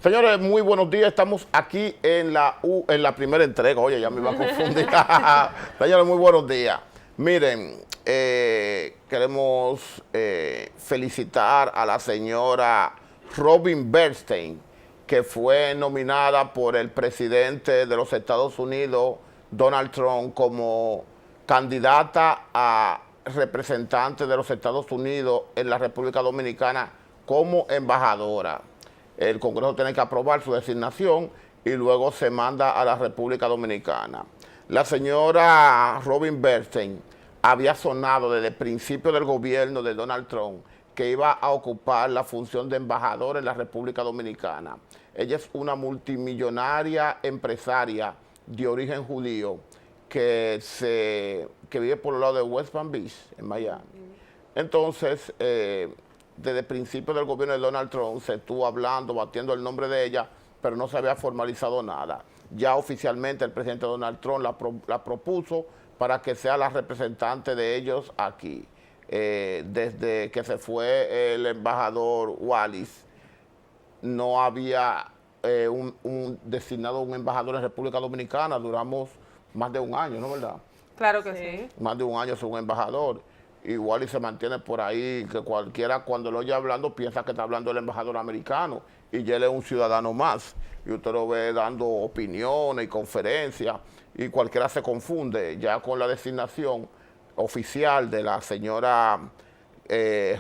Señores, muy buenos días. Estamos aquí en la primera entrega. Oye, ya me iba a confundir. Señores, muy buenos días. Miren, queremos felicitar a la señora Robin Bernstein, que fue nominada por el presidente de los Estados Unidos, Donald Trump, como candidata a representante de los Estados Unidos en la República Dominicana como embajadora. El Congreso tiene que aprobar su designación y luego se manda a la República Dominicana. La señora Robin Bernstein había sonado desde el principio del gobierno de Donald Trump que iba a ocupar la función de embajadora en la República Dominicana. Ella es una multimillonaria empresaria de origen judío que vive por el lado de West Palm Beach, en Miami. Entonces, desde el principio del gobierno de Donald Trump se estuvo hablando, batiendo el nombre de ella, pero no se había formalizado nada. Ya oficialmente el presidente Donald Trump la propuso para que sea la representante de ellos aquí. Desde que se fue el embajador Wallis, no había designado un embajador en República Dominicana. Duramos más de un año, ¿no, verdad? Claro que sí. Más de un año sin un embajador. Igual y se mantiene por ahí, que cualquiera cuando lo oye hablando piensa que está hablando el embajador americano y ya él es un ciudadano más. Y usted lo ve dando opiniones y conferencias y cualquiera se confunde. Ya con la designación oficial de la señora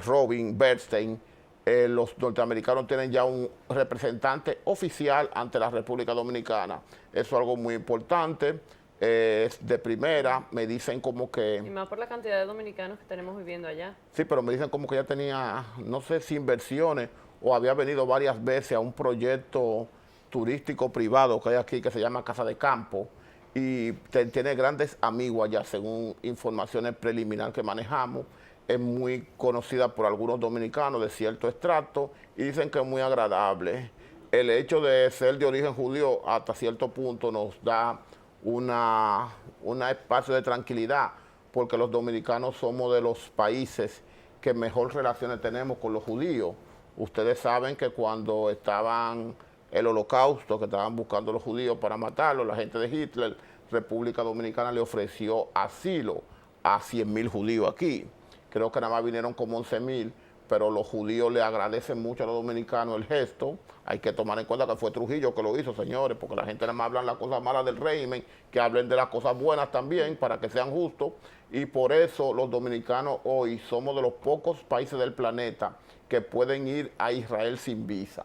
Robin Bernstein, los norteamericanos tienen ya un representante oficial ante la República Dominicana. Eso es algo muy importante. Es de primera, me dicen como que... Y más por la cantidad de dominicanos que tenemos viviendo allá. Sí, pero me dicen como que ella tenía, no sé si inversiones o había venido varias veces a un proyecto turístico privado que hay aquí que se llama Casa de Campo y tiene grandes amigos allá según informaciones preliminares que manejamos. Es muy conocida por algunos dominicanos de cierto estrato y dicen que es muy agradable. El hecho de ser de origen judío hasta cierto punto nos da un espacio de tranquilidad, porque los dominicanos somos de los países que mejor relaciones tenemos con los judíos. Ustedes saben que cuando estaban el holocausto, que estaban buscando a los judíos para matarlos, la gente de Hitler, República Dominicana le ofreció asilo a 100,000 judíos aquí. Creo que nada más vinieron como 11,000, pero los judíos le agradecen mucho a los dominicanos el gesto. Hay que tomar en cuenta que fue Trujillo que lo hizo, señores, porque la gente nada más habla las cosas malas del régimen, que hablen de las cosas buenas también, para que sean justos. Y por eso los dominicanos hoy somos de los pocos países del planeta que pueden ir a Israel sin visa.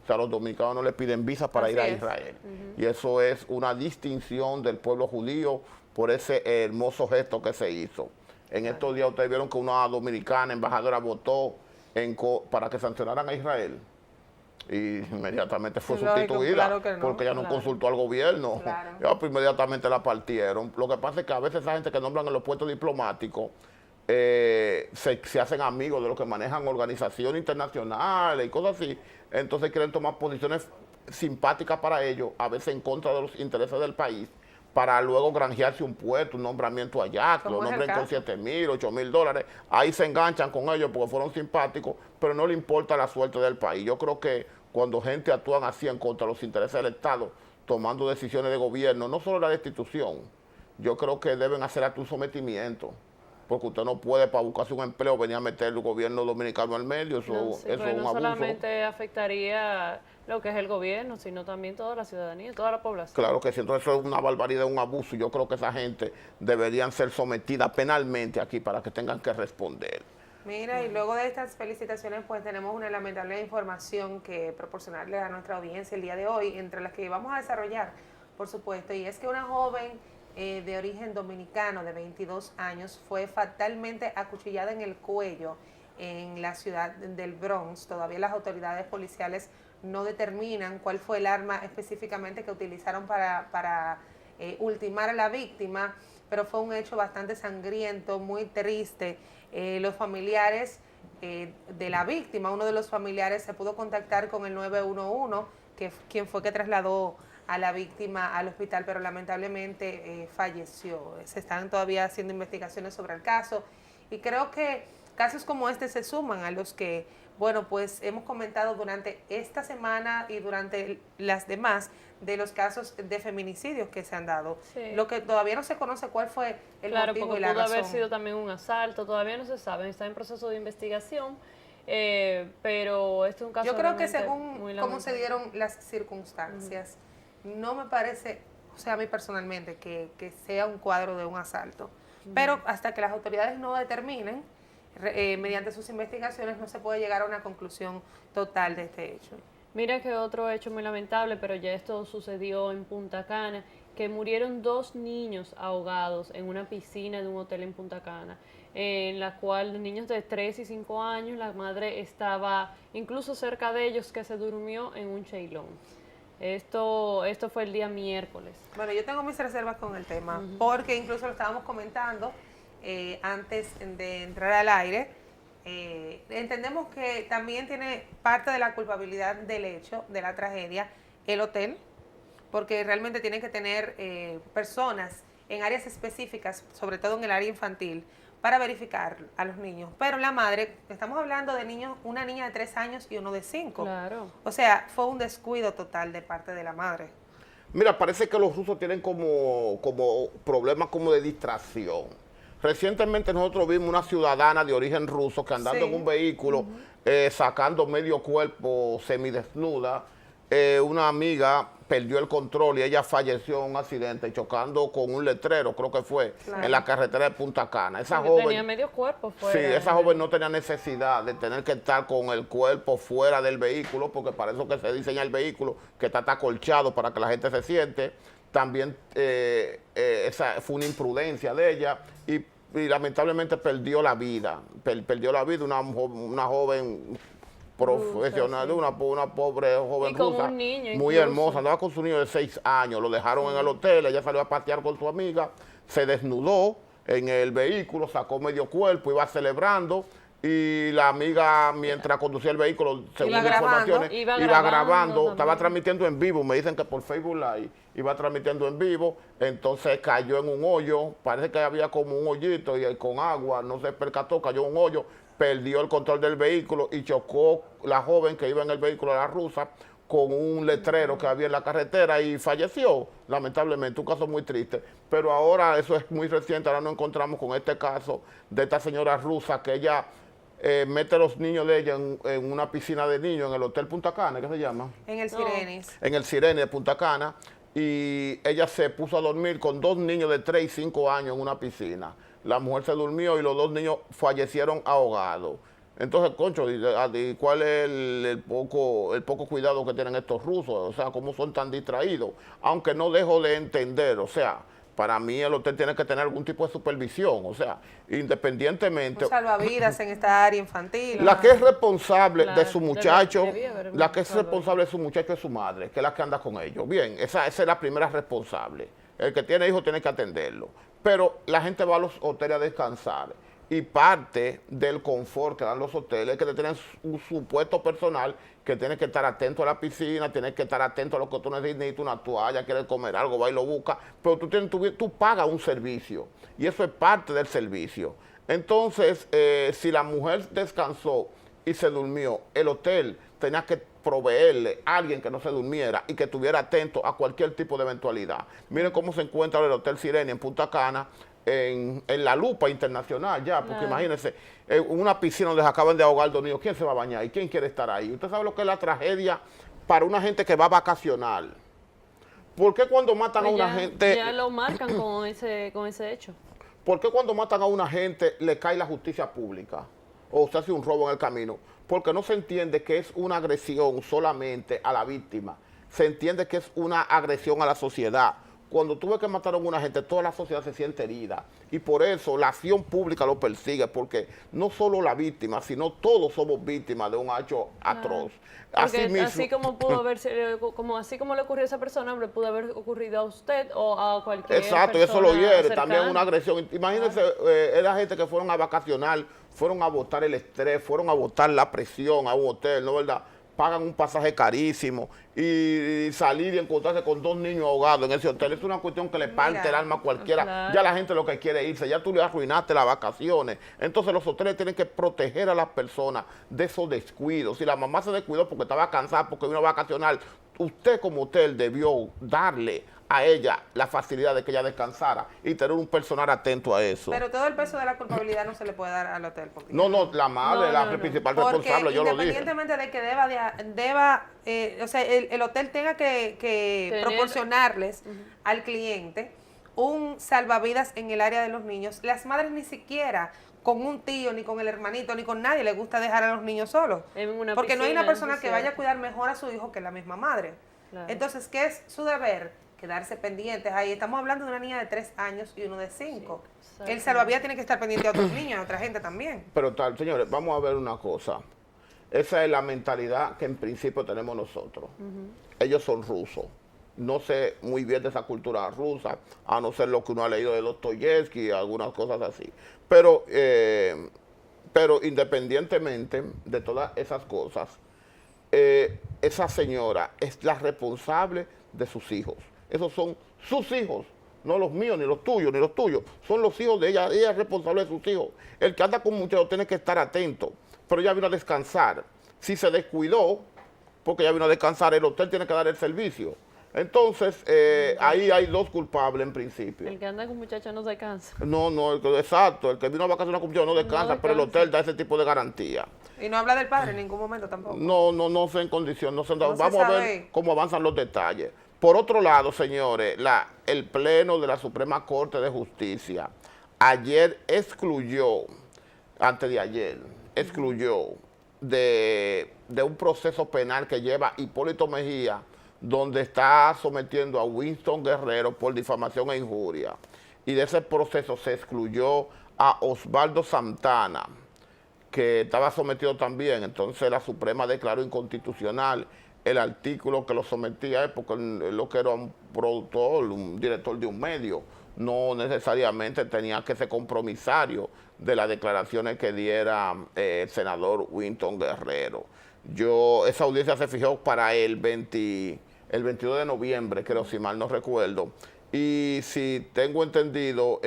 O sea, los dominicanos no le piden visa para ir a Israel. Y eso es una distinción del pueblo judío por ese hermoso gesto que se hizo. En estos días ustedes vieron que una dominicana embajadora votó para que sancionaran a Israel y inmediatamente fue sustituida, claro que no, porque ella no consultó al gobierno. Claro. Ya, pues, inmediatamente la partieron. Lo que pasa es que a veces esa gente que nombran en los puestos diplomáticos se hacen amigos de los que manejan organizaciones internacionales y cosas así. Entonces quieren tomar posiciones simpáticas para ellos, a veces en contra de los intereses del país, para luego granjearse un puesto, un nombramiento allá, que lo nombren con 7,000, 8,000 dólares. Ahí se enganchan con ellos porque fueron simpáticos, pero no le importa la suerte del país. Yo creo que cuando gente actúan así en contra de los intereses del Estado, tomando decisiones de gobierno, no solo la destitución, yo creo que deben hacer a tu sometimiento. Porque usted no puede, para buscarse un empleo, venir a meter el gobierno dominicano al medio. Eso es un no abuso. solamente afectaría lo que es el gobierno, sino también toda la ciudadanía, toda la población. Claro que sí, entonces eso es una barbaridad, un abuso. Yo creo que esa gente deberían ser sometida penalmente aquí para que tengan que responder. Mira, y luego de estas felicitaciones, pues tenemos una lamentable información que proporcionarle a nuestra audiencia el día de hoy, entre las que vamos a desarrollar, por supuesto, y es que una joven de origen dominicano de 22 años fue fatalmente acuchillada en el cuello en la ciudad del Bronx. Todavía las autoridades policiales no determinan cuál fue el arma específicamente que utilizaron para ultimar a la víctima, pero fue un hecho bastante sangriento, muy triste. Los familiares de la víctima, uno de los familiares se pudo contactar con el 911, quien fue que trasladó a la víctima al hospital, pero lamentablemente falleció. Se están todavía haciendo investigaciones sobre el caso y creo que casos como este se suman a los que, bueno, pues hemos comentado durante esta semana y durante las demás de los casos de feminicidios que se han dado. Sí. Lo que todavía no se conoce cuál fue el Claro, motivo porque y la pudo haber razón. sido también un asalto, todavía no se sabe, está en proceso de investigación, pero este es un caso Yo creo que realmente según muy cómo se lamentable. dieron las circunstancias, no me parece, o sea, a mí personalmente, que sea un cuadro de un asalto. Pero hasta que las autoridades no determinen, mediante sus investigaciones, no se puede llegar a una conclusión total de este hecho. Mira que otro hecho muy lamentable, pero ya esto sucedió en Punta Cana, que murieron 2 niños ahogados en una piscina de un hotel en Punta Cana, en la cual niños de 3 y 5 años, la madre estaba incluso cerca de ellos, que se durmió en un cheilón. Esto fue el día miércoles. Bueno, yo tengo mis reservas con el tema, porque incluso lo estábamos comentando antes de entrar al aire. Entendemos que también tiene parte de la culpabilidad del hecho, de la tragedia, el hotel, porque realmente tienen que tener personas en áreas específicas, sobre todo en el área infantil, para verificar a los niños. Pero la madre, estamos hablando de niños, una niña de 3 años y uno de 5. Claro. O sea, fue un descuido total de parte de la madre. Mira, parece que los rusos tienen como problemas como de distracción. Recientemente nosotros vimos una ciudadana de origen ruso que andando Sí. en un vehículo, sacando medio cuerpo semidesnuda, una amiga perdió el control y ella falleció en un accidente chocando con un letrero, creo que fue, Claro. en la carretera de Punta Cana. Esa Porque joven, tenía medio cuerpo fuera. sí, esa joven no tenía necesidad de tener que estar con el cuerpo fuera del vehículo, porque para eso que se diseña el vehículo, que está acolchado para que la gente se siente. También esa fue una imprudencia de ella y lamentablemente perdió la vida. Perdió la vida una joven profesional, sí. una pobre joven Y con rusa, un niño muy incluso. hermosa, andaba con su niño de 6 años, lo dejaron en el hotel, ella salió a pasear con su amiga, se desnudó en el vehículo, sacó medio cuerpo, iba celebrando, y la amiga, mientras conducía el vehículo, según Iba grabando. informaciones, Iba iba grabando grabando, estaba también. transmitiendo en vivo, me dicen que por Facebook Live, iba transmitiendo en vivo, entonces cayó en un hoyo, parece que había como un hoyito y con agua, no se percató, cayó en un hoyo, perdió el control del vehículo y chocó la joven que iba en el vehículo, la rusa, con un letrero que había en la carretera y falleció, lamentablemente, un caso muy triste. Pero ahora, eso es muy reciente, ahora nos encontramos con este caso de esta señora rusa que ella mete a los niños de ella en una piscina de niños en el Hotel Punta Cana, ¿qué se llama? En el Sirenis. En el Sirene de Punta Cana, y ella se puso a dormir con 2 niños de 3 y 5 años en una piscina. La mujer se durmió y los 2 niños fallecieron ahogados. Entonces, concho, ¿y cuál es el poco cuidado que tienen estos rusos? O sea, ¿cómo son tan distraídos? Aunque no dejo de entender, o sea, para mí el hotel tiene que tener algún tipo de supervisión, o sea, independientemente. Un salvavidas en esta área infantil. La que es responsable Claro, de su muchacho, debía haber un la que es salvavidas. responsable de su muchacho es su madre, que es la que anda con ellos. Bien, esa es la primera responsable. El que tiene hijos tiene que atenderlo. Pero la gente va a los hoteles a descansar y parte del confort que dan los hoteles es que tienen un supuesto personal que tiene que estar atento a la piscina, tiene que estar atento a lo que tú necesitas, una toalla, quieres comer algo, va y lo busca, pero tú pagas un servicio y eso es parte del servicio. Entonces, si la mujer descansó y se durmió, el hotel tenía que proveerle a alguien que no se durmiera y que estuviera atento a cualquier tipo de eventualidad. Miren cómo se encuentra el Hotel Sirene en Punta Cana, en la lupa internacional ya, porque Claro. imagínense, una piscina donde se acaban de ahogar 2 niños, ¿quién se va a bañar y quién quiere estar ahí? Usted sabe lo que es la tragedia para una gente que va a vacacionar. ¿Por qué cuando matan a Pues una gente... ya lo marcan con ese hecho. ¿Por qué cuando matan a una gente le cae la justicia pública? O se hace un robo en el camino. Porque no se entiende que es una agresión solamente a la víctima. Se entiende que es una agresión a la sociedad. Cuando tú ves que mataron a una gente, toda la sociedad se siente herida. Y por eso la acción pública lo persigue, porque no solo la víctima, sino todos somos víctimas de un hecho atroz. Porque Así mismo, así como pudo haberse, así como le ocurrió a esa persona, le pudo haber ocurrido a usted o a cualquier exacto, y eso lo persona hiere, cercana. también una agresión. Imagínense, era gente que fueron a vacacionar, fueron a botar el estrés, fueron a botar la presión a un hotel, ¿no verdad? pagan un pasaje carísimo y salir y encontrarse con 2 niños ahogados en ese hotel. Es una cuestión que le parte el alma a cualquiera. Claro. Ya la gente lo que quiere irse, ya tú le arruinaste las vacaciones. Entonces los hoteles tienen que proteger a las personas de esos descuidos. Si la mamá se descuidó porque estaba cansada, porque vino a vacacionar, usted como hotel debió darle a ella la facilidad de que ella descansara y tener un personal atento a eso. Pero todo el peso de la culpabilidad no se le puede dar al hotel. No, la madre, la principal responsable, yo lo dije. Independientemente de que o sea, el hotel tenga que proporcionarles al cliente un salvavidas en el área de los niños, las madres ni siquiera con un tío, ni con el hermanito, ni con nadie les gusta dejar a los niños solos. Porque no hay una persona que vaya a cuidar mejor a su hijo que la misma madre. Claro. Entonces, ¿qué es su deber? Quedarse pendientes. Ahí estamos hablando de una niña de 3 años y uno de 5. Sí, el salvavidas tiene que estar pendiente a otros niños, a otra gente también. Pero señores, vamos a ver una cosa. Esa es la mentalidad que en principio tenemos nosotros. Ellos son rusos. No sé muy bien de esa cultura rusa, a no ser lo que uno ha leído de Dostoyevsky y algunas cosas así. Pero independientemente de todas esas cosas, esa señora es la responsable de sus hijos. Esos son sus hijos, no los míos, ni los tuyos, ni los tuyos. Son los hijos de ella. Ella es responsable de sus hijos. El que anda con muchachos tiene que estar atento. Pero ella vino a descansar. Si se descuidó, porque ella vino a descansar, el hotel tiene que dar el servicio. Entonces, ahí hay 2 culpables en principio. El que anda con muchachos no descansa. No, exacto. El que vino a vacacionar con muchachos no descansa, pero el hotel da ese tipo de garantía. Y no habla del padre en ningún momento tampoco. No sé en condición. Vamos a ver cómo avanzan los detalles. Por otro lado, señores, el Pleno de la Suprema Corte de Justicia ayer antes de ayer, excluyó de un proceso penal que lleva Hipólito Mejía, donde está sometiendo a Winston Guerrero por difamación e injuria. Y de ese proceso se excluyó a Osvaldo Santana, que estaba sometido también. Entonces la Suprema declaró inconstitucional el artículo que lo sometía, porque lo que era un productor, un director de un medio, no necesariamente tenía que ser compromisario de las declaraciones que diera el senador Winston Guerrero. Esa audiencia se fijó para el 22 de noviembre, creo, si mal no recuerdo. Y si tengo entendido,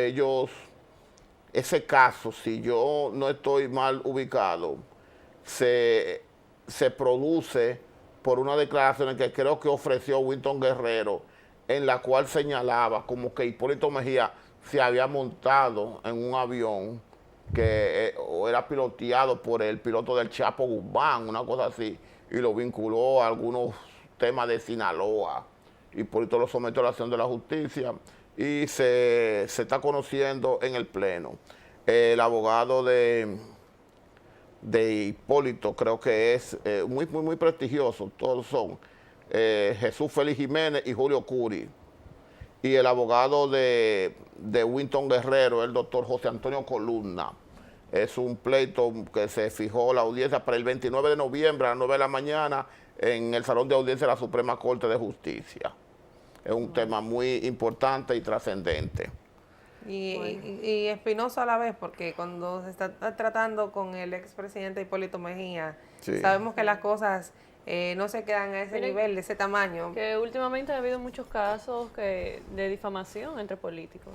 ese caso, si yo no estoy mal ubicado, se produce por una declaración que creo que ofreció Winston Guerrero, en la cual señalaba como que Hipólito Mejía se había montado en un avión que era piloteado por el piloto del Chapo Guzmán, una cosa así, y lo vinculó a algunos temas de Sinaloa. Hipólito lo sometió a la acción de la justicia y se está conociendo en el Pleno. El abogado de Hipólito creo que es muy prestigioso, todos son Jesús Félix Jiménez y Julio Curi. Y el abogado de Winston Guerrero, el doctor José Antonio Columna. Es un pleito que se fijó la audiencia para el 29 de noviembre a las 9 de la mañana en el Salón de Audiencia de la Suprema Corte de Justicia. Es un tema muy importante y trascendente. Y espinoso a la vez, porque cuando se está tratando con el expresidente Hipólito Mejía, sabemos que las cosas no se quedan a ese nivel, de ese tamaño. Que últimamente ha habido muchos casos de difamación entre políticos.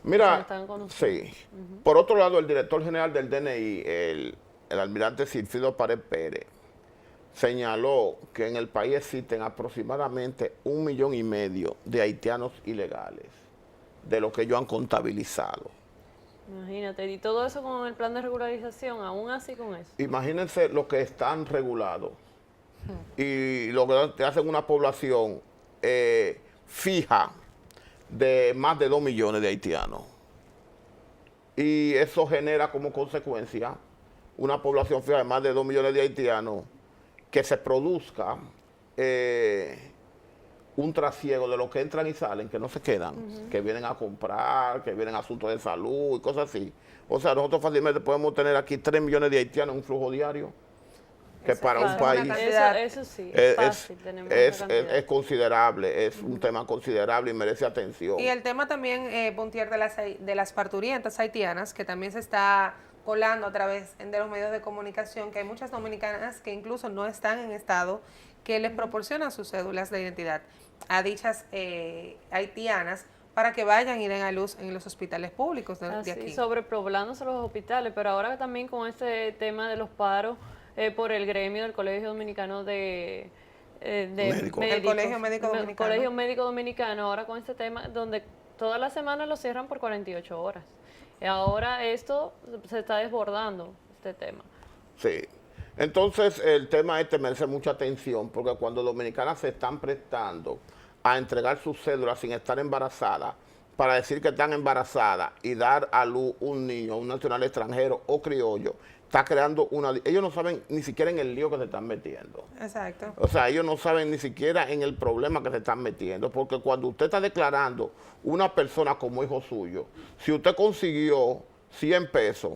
Mira, sí. Por otro lado, el director general del DNI, el almirante Silfido Pared Pérez, señaló que en el país existen aproximadamente 1,5 millones de haitianos ilegales, de lo que ellos han contabilizado. Imagínate, y todo eso con el plan de regularización, aún así con eso. Imagínense lo que están regulados y lo que hacen una población fija de más de 2 millones de haitianos. Y eso genera como consecuencia una población fija de más de 2 millones de haitianos, que se produzca un trasiego de los que entran y salen, que no se quedan, que vienen a comprar, que vienen a asuntos de salud y cosas así. O sea, nosotros fácilmente podemos tener aquí 3 millones de haitianos en un flujo diario, que para un país eso sí, es fácil, es considerable, es un tema considerable y merece atención. Y el tema también, Puntier, de las parturientas haitianas, que también se está colando a través de los medios de comunicación que hay muchas dominicanas que incluso no están en estado que les proporcionan sus cédulas de identidad a dichas haitianas para que vayan y den a luz en los hospitales públicos de aquí. Sobrepoblándose los hospitales, pero ahora también con este tema de los paros por el gremio del Colegio Dominicano de Médicos. El Colegio Médico Dominicano. Colegio Médico Dominicano, ahora con este tema donde toda la semana lo cierran por 48 horas. Y ahora esto se está desbordando, este tema. Sí. Entonces, el tema este merece mucha atención porque cuando dominicanas se están prestando a entregar sus cédulas sin estar embarazadas, para decir que están embarazadas y dar a luz un niño, un nacional extranjero o criollo, está creando una... Ellos no saben ni siquiera en el lío que se están metiendo. Exacto. O sea, ellos no saben ni siquiera en el problema que se están metiendo, porque cuando usted está declarando una persona como hijo suyo, si usted consiguió 100 pesos,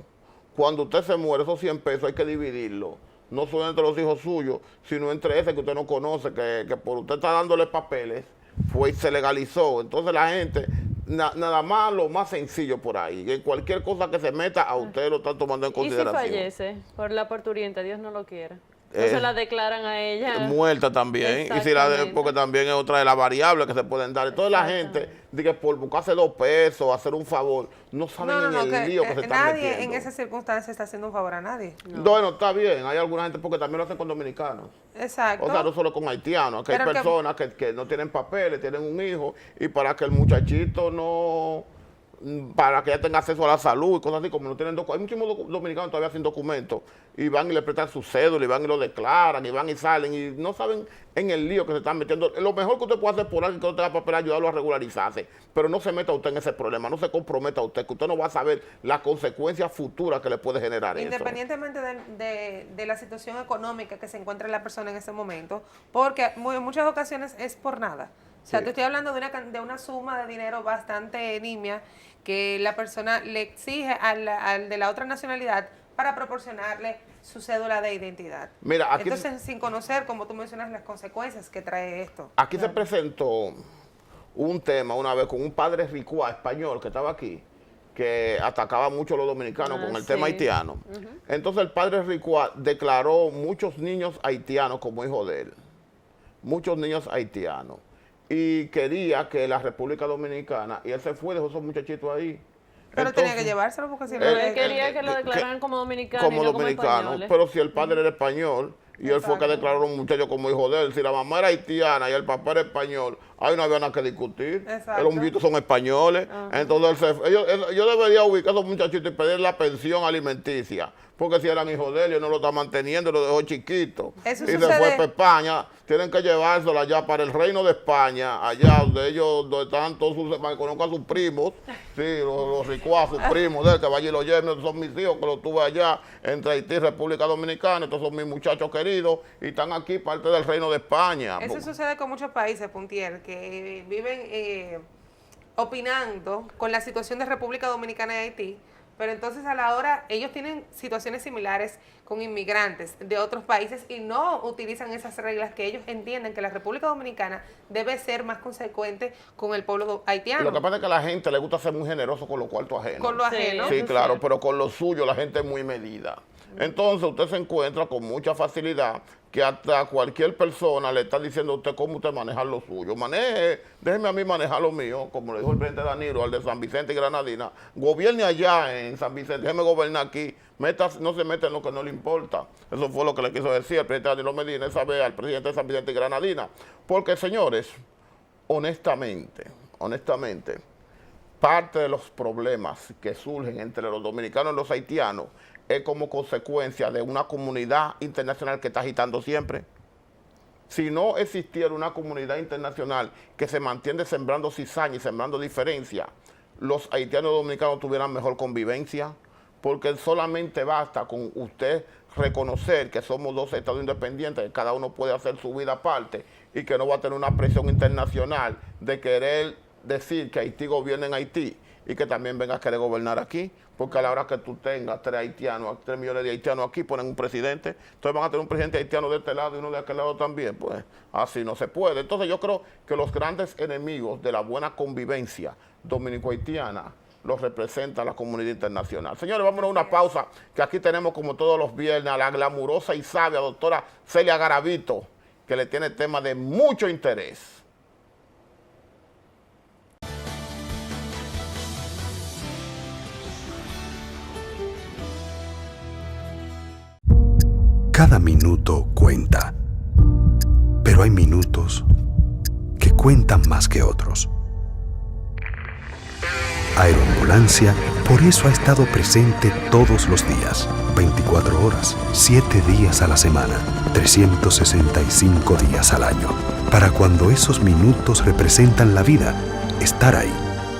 cuando usted se muere, esos 100 pesos hay que dividirlo, no solo entre los hijos suyos, sino entre ese que usted no conoce, que por usted está dándole papeles, fue y se legalizó. Entonces la gente, nada más lo más sencillo por ahí, en cualquier cosa que se meta, a usted lo están tomando en consideración. ¿Y si fallece por la parturienta, Dios no lo quiera? Entonces la declaran a ella muerta también, y si porque también es otra de las variables que se pueden dar. Entonces la gente, dice, por buscarse 2 pesos, hacer un favor, no saben en el lío que se están metiendo. Nadie en esas circunstancias está haciendo un favor a nadie. No. Bueno, está bien, hay alguna gente porque también lo hacen con dominicanos. Exacto. O sea, no solo con haitianos, que hay personas que no tienen papeles, tienen un hijo, y para que el muchachito para que ella tenga acceso a la salud y cosas así, como no tienen documentos. Hay muchos dominicanos todavía sin documentos, y van y le prestan su cédula, y van y lo declaran, y van y salen, y no saben en el lío que se están metiendo. Lo mejor que usted puede hacer por alguien que no tenga papel es ayudarlo a regularizarse, pero no se meta usted en ese problema, no se comprometa usted, que usted no va a saber las consecuencias futuras que le puede generar Independientemente de la situación económica que se encuentra la persona en ese momento, porque en muchas ocasiones es por nada. O sea, te estoy hablando de una suma de dinero bastante nimia que la persona le exige al de la otra nacionalidad para proporcionarle su cédula de identidad. Mira, aquí entonces, sin conocer, como tú mencionas, las consecuencias que trae esto. Aquí se presentó un tema una vez con un padre ricua español que estaba aquí, que atacaba mucho a los dominicanos con el tema haitiano. Entonces el padre ricua declaró muchos niños haitianos como hijos de él. Muchos niños haitianos. Y quería que la República Dominicana, y él se fue, dejó esos muchachitos ahí. Pero entonces, tenía que llevárselo porque si no... Él quería que lo declararan como dominicano y no como españoles. Pero si el padre era español, y él fue que declaró a un muchacho como hijo de él, si la mamá era haitiana y el papá era español, ahí no había nada que discutir. Los muchachitos son españoles. Entonces yo debería ubicar a esos muchachitos y pedir la pensión alimenticia, porque si eran hijos de él, él no lo está manteniendo, lo dejó chiquito. Y se fue para España. Tienen que llevárselo allá para el reino de España, allá donde están todos sus, para que conozcan a sus primos, sí, los ricuas, sus primos de él, que vaya y lo lleven. Esos son mis hijos que los tuve allá entre Haití y República Dominicana. Estos son mis muchachos queridos y están aquí parte del reino de España. Eso sucede con muchos países, Puntier, que viven opinando con la situación de República Dominicana y Haití, pero entonces a la hora ellos tienen situaciones similares con inmigrantes de otros países y no utilizan esas reglas que ellos entienden que la República Dominicana debe ser más consecuente con el pueblo haitiano. Lo que pasa es que a la gente le gusta ser muy generoso con los cuartos ajenos. Con lo ajeno. Sí, claro, pero con lo suyo la gente es muy medida. Entonces usted se encuentra con mucha facilidad que hasta cualquier persona le está diciendo a usted cómo usted maneja lo suyo. Déjeme a mí manejar lo mío, como le dijo el presidente Danilo al de San Vicente y Granadina. Gobierne allá en San Vicente, déjeme gobernar aquí. No se meta en lo que no le importa. Eso fue lo que le quiso decir el presidente Danilo Medina esa vez al presidente de San Vicente y Granadina. Porque, señores, honestamente, parte de los problemas que surgen entre los dominicanos y los haitianos es como consecuencia de una comunidad internacional que está agitando siempre. Si no existiera una comunidad internacional que se mantiene sembrando cizaña y sembrando diferencia, los haitianos y dominicanos tuvieran mejor convivencia, porque solamente basta con usted reconocer que somos dos estados independientes, que cada uno puede hacer su vida aparte y que no va a tener una presión internacional de querer decir que Haití gobierna en Haití y que también venga a querer gobernar aquí, porque a la hora que tú tengas 3 millones de haitianos aquí, ponen un presidente, entonces van a tener un presidente haitiano de este lado y uno de aquel lado también, pues así no se puede. Entonces yo creo que los grandes enemigos de la buena convivencia dominico-haitiana lo representa la comunidad internacional. Señores, vámonos a una pausa, que aquí tenemos como todos los viernes a la glamurosa y sabia doctora Celia Garavito, que le tiene temas de mucho interés. Cada minuto cuenta, pero hay minutos que cuentan más que otros. Aeroambulancia por eso ha estado presente todos los días, 24 horas, 7 días a la semana, 365 días al año. Para cuando esos minutos representan la vida, estar ahí.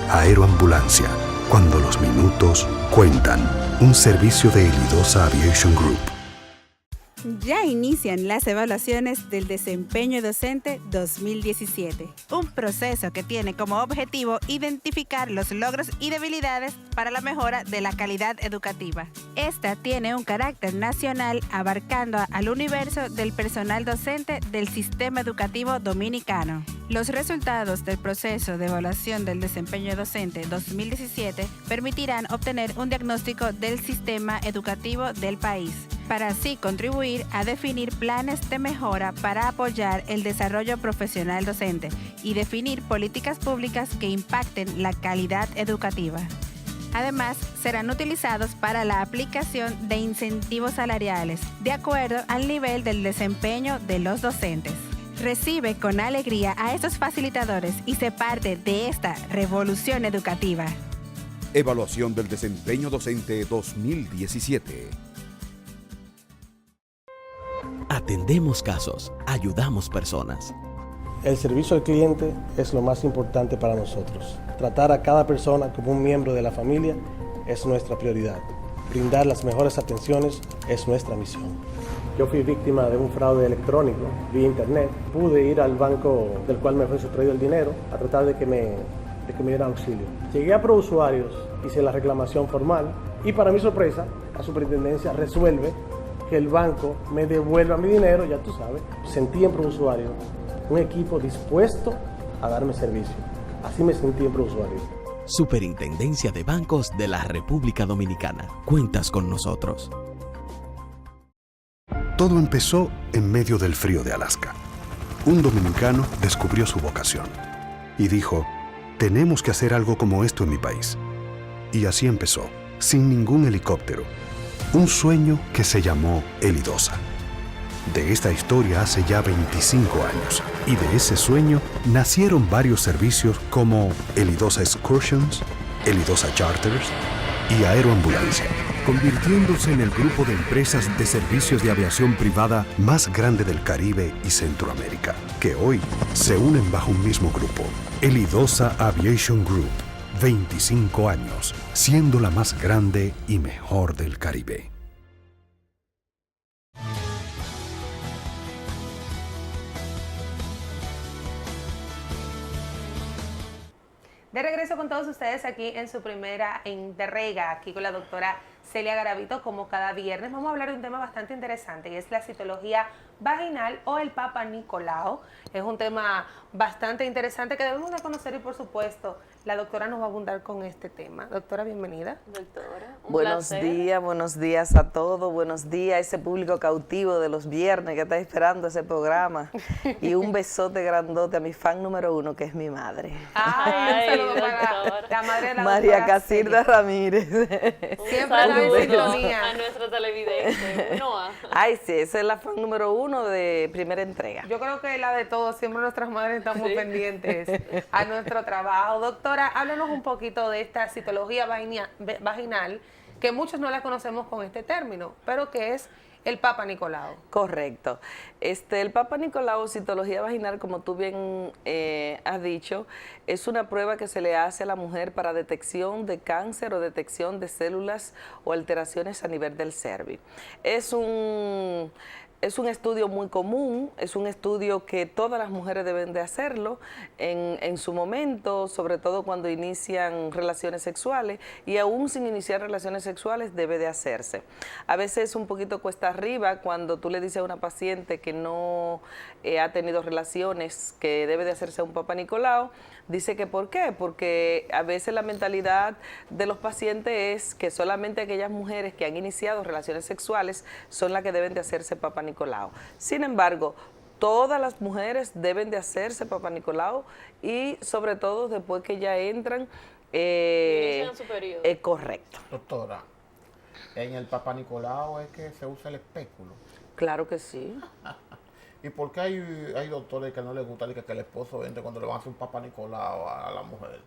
Aeroambulancia, cuando los minutos cuentan. Un servicio de Elidosa Aviation Group. Ya inician las evaluaciones del desempeño docente 2017, un proceso que tiene como objetivo identificar los logros y debilidades para la mejora de la calidad educativa. Esta tiene un carácter nacional abarcando al universo del personal docente del sistema educativo dominicano. Los resultados del proceso de evaluación del desempeño docente 2017 permitirán obtener un diagnóstico del sistema educativo del país, para así contribuir a definir planes de mejora para apoyar el desarrollo profesional docente y definir políticas públicas que impacten la calidad educativa. Además, serán utilizados para la aplicación de incentivos salariales, de acuerdo al nivel del desempeño de los docentes. Recibe con alegría a estos facilitadores y sé parte de esta revolución educativa. Evaluación del desempeño docente 2017. Atendemos casos, ayudamos personas. El servicio al cliente es lo más importante para nosotros. Tratar a cada persona como un miembro de la familia es nuestra prioridad. Brindar las mejores atenciones es nuestra misión. Yo fui víctima de un fraude electrónico vía internet. Pude ir al banco del cual me fue sustraído el dinero a tratar de que me dieran auxilio. Llegué a ProUsuarios, hice la reclamación formal y para mi sorpresa, la superintendencia resuelve que el banco me devuelva mi dinero, ya tú sabes. Sentí en ProUsuarios un equipo dispuesto a darme servicio. Así me sentí en ProUsuarios. Superintendencia de Bancos de la República Dominicana. Cuentas con nosotros. Todo empezó en medio del frío de Alaska. Un dominicano descubrió su vocación y dijo, tenemos que hacer algo como esto en mi país. Y así empezó, sin ningún helicóptero. Un sueño que se llamó Elidosa. De esta historia hace ya 25 años y de ese sueño nacieron varios servicios como Elidosa Excursions, Elidosa Charters y Aeroambulancia, convirtiéndose en el grupo de empresas de servicios de aviación privada más grande del Caribe y Centroamérica, que hoy se unen bajo un mismo grupo, Elidosa Aviation Group. 25 años, siendo la más grande y mejor del Caribe. De regreso con todos ustedes aquí en su primera entrega, aquí con la doctora Celia Garavito, como cada viernes. Vamos a hablar de un tema bastante interesante y es la citología vaginal o el Papa Nicolau. Es un tema bastante interesante que debemos de conocer y, por supuesto, la doctora nos va a abundar con este tema. Doctora, bienvenida. Doctora, Buenos días a todos, buenos días a ese público cautivo de los viernes que está esperando ese programa. Y un besote grandote a mi fan número 1, que es mi madre. Ay, un saludo para la madre de la María doctora Casilda Ramírez. Siempre está en sintonía. a nuestra televidente. Ay, sí, esa es la fan número 1 de primera entrega. Yo creo que la de todos, siempre nuestras madres estamos pendientes a nuestro trabajo. Doctora, háblanos un poquito de esta citología vaginal, que muchos no la conocemos con este término, pero que es el Papa Nicolau. Correcto. El Papa Nicolau, citología vaginal, como tú bien has dicho, es una prueba que se le hace a la mujer para detección de cáncer o detección de células o alteraciones a nivel del cervix. Es es un estudio muy común, es un estudio que todas las mujeres deben de hacerlo en su momento, sobre todo cuando inician relaciones sexuales, y aún sin iniciar relaciones sexuales debe de hacerse. A veces es un poquito cuesta arriba cuando tú le dices a una paciente que no ha tenido relaciones, que debe de hacerse un Papá Nicolau. Dice que ¿por qué? Porque a veces la mentalidad de los pacientes es que solamente aquellas mujeres que han iniciado relaciones sexuales son las que deben de hacerse Papá Nicolau. Sin embargo, todas las mujeres deben de hacerse Papá Nicolau y sobre todo después que ya entran... inician su periodo. Correcto. Doctora, en el Papá Nicolau es que se usa el espéculo. Claro que sí. ¿Y por qué hay doctores que no les gusta que el esposo entre cuando le van a hacer un Papá Nicolau a la mujer?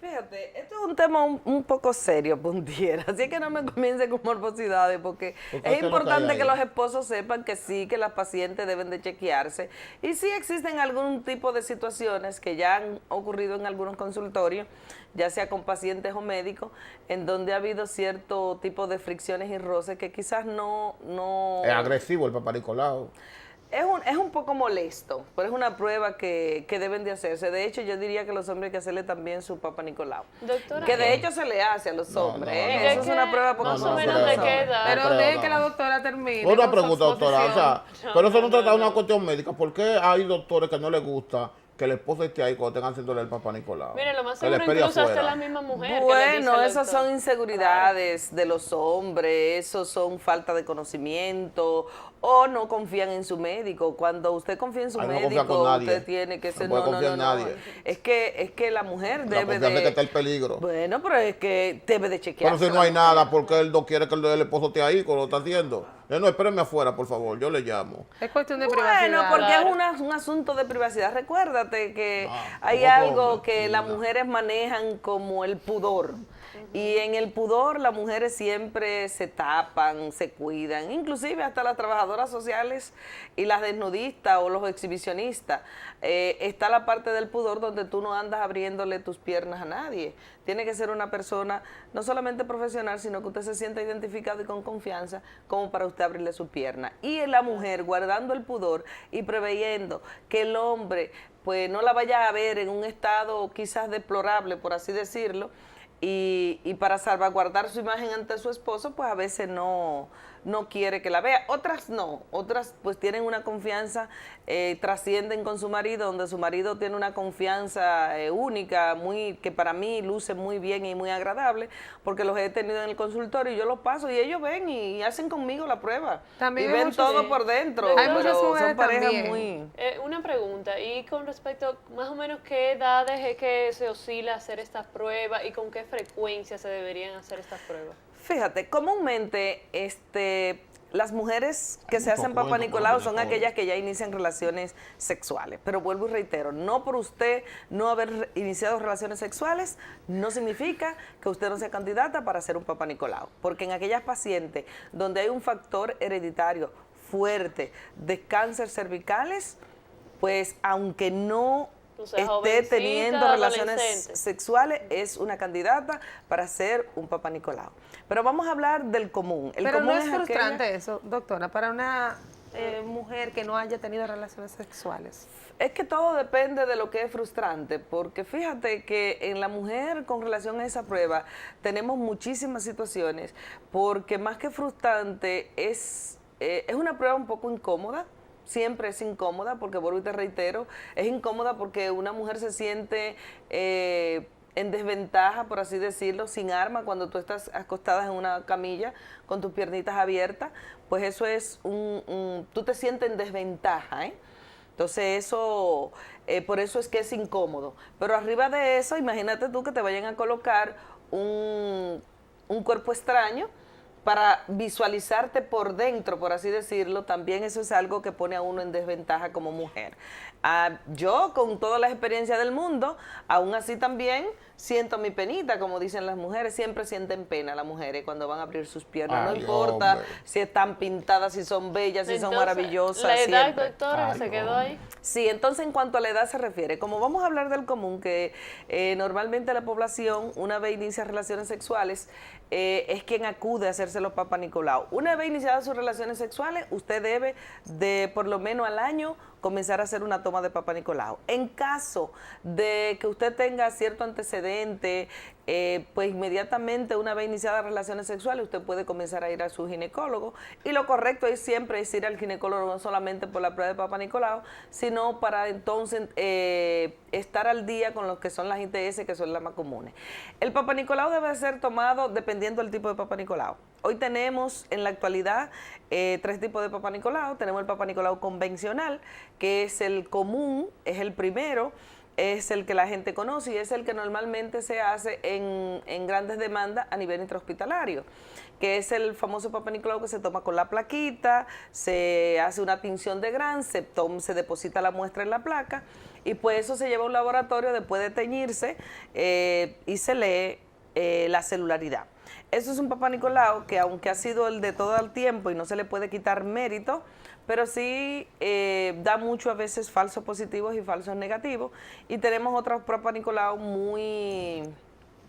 Fíjate, esto es un tema un poco serio, Puntiera, así que no me comiencen con morbosidades, porque es importante que los esposos sepan que sí, que las pacientes deben de chequearse, y sí existen algún tipo de situaciones que ya han ocurrido en algunos consultorios, ya sea con pacientes o médicos, en donde ha habido cierto tipo de fricciones y roces que quizás no... Es agresivo el Papá Nicolau. Es un poco molesto, pero es una prueba que deben de hacerse. De hecho, yo diría que los hombres hay que hacerle también su Papá Nicolau. Doctora, que de hecho se le hace a los hombres. Eso es una prueba poco más o menos de qué edad. Pero deje que la doctora termine. Una con su pregunta, doctora. O sea, No, pero eso no trata de una cuestión médica. ¿Por qué hay doctores que no les gusta que el esposo esté ahí cuando estén haciéndole el Papá Nicolau? Mire, lo más Que le seguro espere incluso hasta afuera. la misma mujer. Bueno, esas son inseguridades de los hombres, eso son falta de conocimiento o no confían en su médico. Cuando usted confía en su Ay, no confía médico, con nadie. usted tiene que ser... No puede confiar en nadie. Es que la mujer La debe confianza de... que está el peligro. Bueno, pero es que debe de chequearse. Pero si no hay nada, ¿por qué él no quiere que el esposo esté ahí cuando lo está haciendo? No, espéreme afuera, por favor, yo le llamo. Es cuestión de privacidad. Bueno, porque Claro. es un asunto de privacidad. Recuérdate que hay como algo hombre, que las mira. mujeres manejan como el pudor. Y en el pudor las mujeres siempre se tapan, se cuidan, inclusive hasta las trabajadoras sociales y las desnudistas o los exhibicionistas. Está la parte del pudor donde tú no andas abriéndole tus piernas a nadie. Tiene que ser una persona no solamente profesional, sino que usted se sienta identificado y con confianza como para usted abrirle su pierna. Y la mujer guardando el pudor y preveyendo que el hombre pues no la vaya a ver en un estado quizás deplorable, por así decirlo, y para salvaguardar su imagen ante su esposo, pues a veces no quiere que la vea. Otras no, otras pues tienen una confianza, trascienden con su marido, donde su marido tiene una confianza única, que para mí luce muy bien y muy agradable, porque los he tenido en el consultorio y yo los paso y ellos ven y hacen conmigo la prueba. También y hay ven muchos- todo sí. por dentro, Hay pero muchas mujeres son parejas también. muy... Una pregunta, y con respecto, más o menos, ¿qué edades es que se oscila hacer estas pruebas y con qué frecuencia se deberían hacer estas pruebas? Fíjate, comúnmente las mujeres que se hacen Papá Nicolau son aquellas que ya inician relaciones sexuales. Pero vuelvo y reitero, no por usted no haber iniciado relaciones sexuales, no significa que usted no sea candidata para hacer un Papá Nicolau. Porque en aquellas pacientes donde hay un factor hereditario fuerte de cáncer cervicales, pues aunque no O sea, esté jovencita, teniendo relaciones adolescente. sexuales, es una candidata para ser un Papá Nicolau. Pero vamos a hablar del común. El Pero común no es aquella- frustrante eso, doctora, para una mujer que no haya tenido relaciones sexuales. Es que todo depende de lo que es frustrante, porque fíjate que en la mujer con relación a esa prueba tenemos muchísimas situaciones, porque más que frustrante es una prueba un poco incómoda. Siempre es incómoda, porque vuelvo y te reitero, es incómoda porque una mujer se siente en desventaja, por así decirlo, sin arma, cuando tú estás acostada en una camilla con tus piernitas abiertas, pues eso es tú te sientes en desventaja, ¿eh? Entonces eso, por eso es que es incómodo. Pero arriba de eso, imagínate tú que te vayan a colocar un cuerpo extraño para visualizarte por dentro, por así decirlo, también eso es algo que pone a uno en desventaja como mujer. Yo, con toda la experiencia del mundo, aún así también siento mi penita, como dicen las mujeres, siempre sienten pena las mujeres cuando van a abrir sus piernas, no importa si están pintadas, si son bellas, si son maravillosas. ¿La edad, siempre. doctora, se quedó ahí? Sí, entonces en cuanto a la edad se refiere, como vamos a hablar del común, que normalmente la población, una vez inicia relaciones sexuales, es quien acude a hacerse los Papa Nicolau. Una vez iniciadas sus relaciones sexuales, usted debe de por lo menos al año comenzar a hacer una toma de Papa Nicolau. En caso de que usted tenga cierto antecedente, pues inmediatamente una vez iniciadas relaciones sexuales, usted puede comenzar a ir a su ginecólogo, y lo correcto es siempre es ir al ginecólogo no solamente por la prueba de Papa Nicolau, sino para entonces estar al día con lo que son las ITS, que son las más comunes. El Papa Nicolau debe ser tomado dependiendo del tipo de Papa Nicolau. Hoy tenemos en la actualidad 3 tipos de Papa Nicolau. Tenemos el Papa Nicolau convencional, que es el común, es el primero, es el que la gente conoce y es el que normalmente se hace en grandes demandas a nivel intrahospitalario, que es el famoso Papa Nicolau que se toma con la plaquita, se hace una tinción de Gram, se deposita la muestra en la placa y pues eso se lleva a un laboratorio después de teñirse y se lee la celularidad. Eso es un Papa Nicolau que, aunque ha sido el de todo el tiempo y no se le puede quitar mérito, pero sí da mucho a veces falsos positivos y falsos negativos. Y tenemos otros Papa Nicolau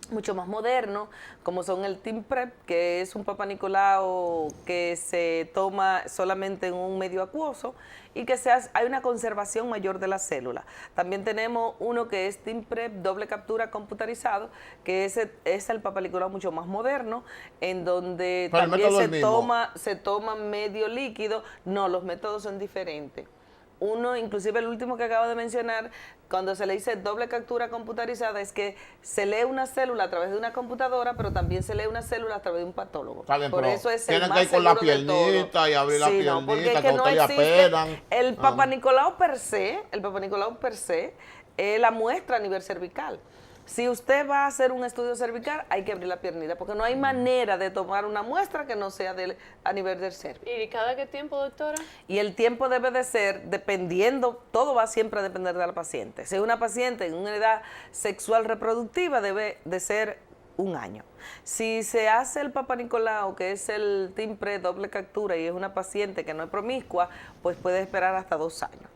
mucho más modernos, como son el Team Prep, que es un Papa Nicolau que se toma solamente en un medio acuoso y que hay una conservación mayor de la célula. También tenemos uno que es Team Prep doble captura computarizado, que es el Papa Nicolau mucho más moderno, en donde pero también se toma medio líquido. No, los métodos son diferentes. Uno, inclusive el último que acabo de mencionar, cuando se le dice doble captura computarizada, es que se lee una célula a través de una computadora, pero también se lee una célula a través de un patólogo. Bien, por eso es el tienen más que ir con la seguro de todo. piernita y abrir la Sí, piernita, no, porque es que que no ustedes existe apelan. el Papa Nicolau per se, es la muestra a nivel cervical. Si usted va a hacer un estudio cervical, hay que abrir la piernita, porque no hay manera de tomar una muestra que no sea a nivel del cervix. ¿Y cada qué tiempo, doctora? Y el tiempo debe de ser, dependiendo, todo va siempre a depender de la paciente. Si es una paciente en una edad sexual reproductiva, debe de ser 1 año. Si se hace el Papa Nicolau, que es el Team Pre doble captura, y es una paciente que no es promiscua, pues puede esperar hasta 2 años.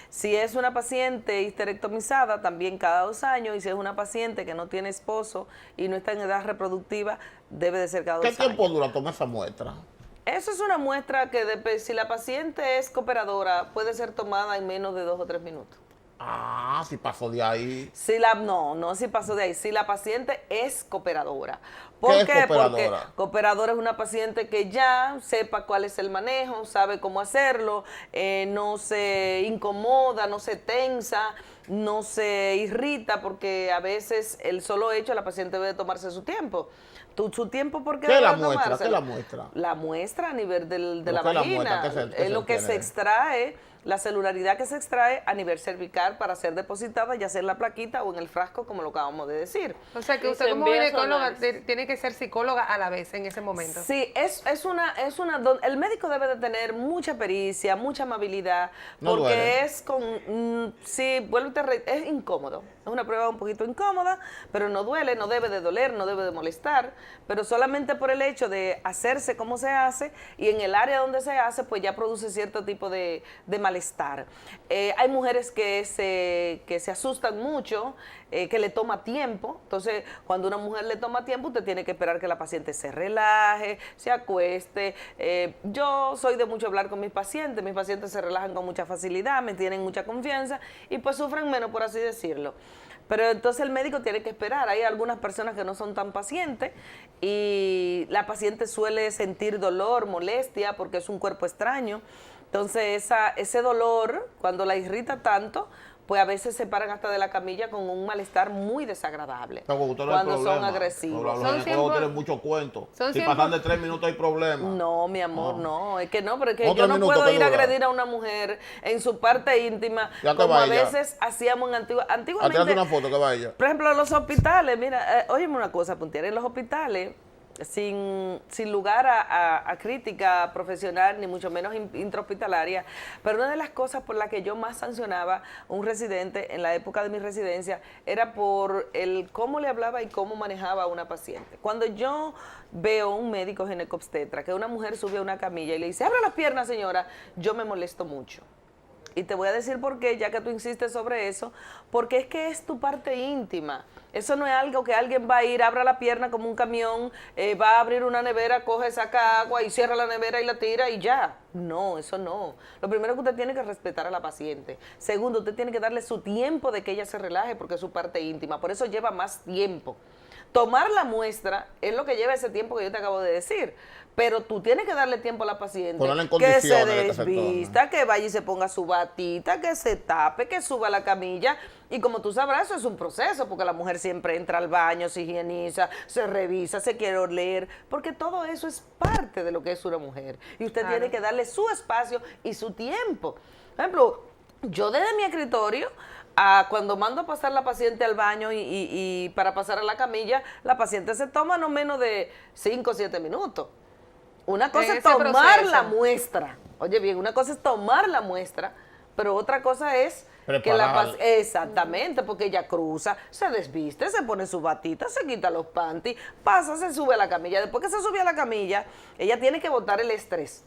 Si es una paciente histerectomizada, también cada 2 años, y si es una paciente que no tiene esposo y no está en edad reproductiva, debe de ser cada 2 años. ¿Qué tiempo dura tomar esa muestra? Eso es una muestra que si la paciente es cooperadora, puede ser tomada en menos de 2 o 3 minutos. Ah, si pasó de ahí. Si pasó de ahí. Si la paciente es cooperadora. ¿Qué es cooperadora? Porque cooperadora es una paciente que ya sepa cuál es el manejo, sabe cómo hacerlo, no se incomoda, no se tensa, no se irrita, porque a veces el solo hecho la paciente debe tomarse su tiempo. Su tiempo, ¿por qué ¿Qué es la debe muestra? tomárselo? ¿Qué es la muestra? La muestra a nivel de la ¿Qué es la vagina. muestra? ¿Qué Es lo que se extrae, la celularidad que se extrae a nivel cervical para ser depositada, ya sea en la plaquita o en el frasco, como lo acabamos de decir. O sea que usted como ginecóloga tiene que ser psicóloga a la vez en ese momento. Sí, el médico debe de tener mucha pericia, mucha amabilidad, No porque duele. es es incómodo. Es una prueba un poquito incómoda, pero no duele, no debe de doler, no debe de molestar, pero solamente por el hecho de hacerse como se hace y en el área donde se hace, pues ya produce cierto tipo de malestar. Hay mujeres que se asustan mucho, que le toma tiempo. Entonces, cuando una mujer le toma tiempo, usted tiene que esperar que la paciente se relaje, se acueste. Yo soy de mucho hablar con mis pacientes se relajan con mucha facilidad, me tienen mucha confianza y pues sufren menos, por así decirlo. Pero entonces el médico tiene que esperar. Hay algunas personas que no son tan pacientes y la paciente suele sentir dolor, molestia, porque es un cuerpo extraño. Entonces ese dolor, cuando la irrita tanto, pues a veces se paran hasta de la camilla con un malestar muy desagradable, cuando son agresivos. Los ginecólogos tienen mucho cuento. Si pasan de 3 minutos hay problemas. No, mi amor, no. Es que no, pero es que yo no puedo ir a agredir a una mujer en su parte íntima, como a veces hacíamos antiguamente. Hazte una foto que vaya. Por ejemplo, en los hospitales, mira, óyeme una cosa, Puntiera, en los hospitales, sin lugar a crítica profesional, ni mucho menos intrahospitalaria, pero una de las cosas por las que yo más sancionaba a un residente en la época de mi residencia era por el cómo le hablaba y cómo manejaba a una paciente. Cuando yo veo un médico ginecobstetra que una mujer sube a una camilla y le dice, abra las piernas, señora, yo me molesto mucho. Y te voy a decir por qué, ya que tú insistes sobre eso, porque es que es tu parte íntima. Eso no es algo que alguien va a ir, abra la pierna como un camión, va a abrir una nevera, coge, saca agua y cierra la nevera y la tira y ya. No, eso no. Lo primero que usted tiene que respetar a la paciente. Segundo, usted tiene que darle su tiempo de que ella se relaje porque es su parte íntima. Por eso lleva más tiempo. Tomar la muestra es lo que lleva ese tiempo que yo te acabo de decir. Pero tú tienes que darle tiempo a la paciente que se desvista, que vaya y se ponga su batita, que se tape, que suba a la camilla. Y como tú sabrás, eso es un proceso, porque la mujer siempre entra al baño, se higieniza, se revisa, se quiere oler, porque todo eso es parte de lo que es una mujer. Y usted tiene que darle su espacio y su tiempo. Por ejemplo, yo desde mi escritorio, cuando mando a pasar la paciente al baño y para pasar a la camilla, la paciente se toma no menos de 5 o 7 minutos. Una cosa es tomar la muestra. Oye bien, una cosa es tomar la muestra, pero otra cosa es que exactamente, porque ella cruza, se desviste, se pone su batita, se quita los panties, pasa, se sube a la camilla. Después que se sube a la camilla, ella tiene que botar el estrés.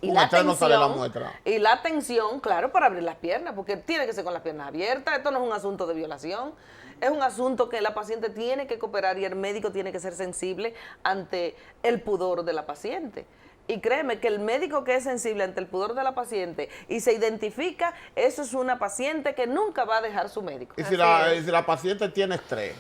Y la tensión, claro, para abrir las piernas, porque tiene que ser con las piernas abiertas. Esto no es un asunto de violación, es un asunto que la paciente tiene que cooperar y el médico tiene que ser sensible ante el pudor de la paciente. Y créeme que el médico que es sensible ante el pudor de la paciente y se identifica, eso es una paciente que nunca va a dejar su médico. Y si la paciente tiene estrés,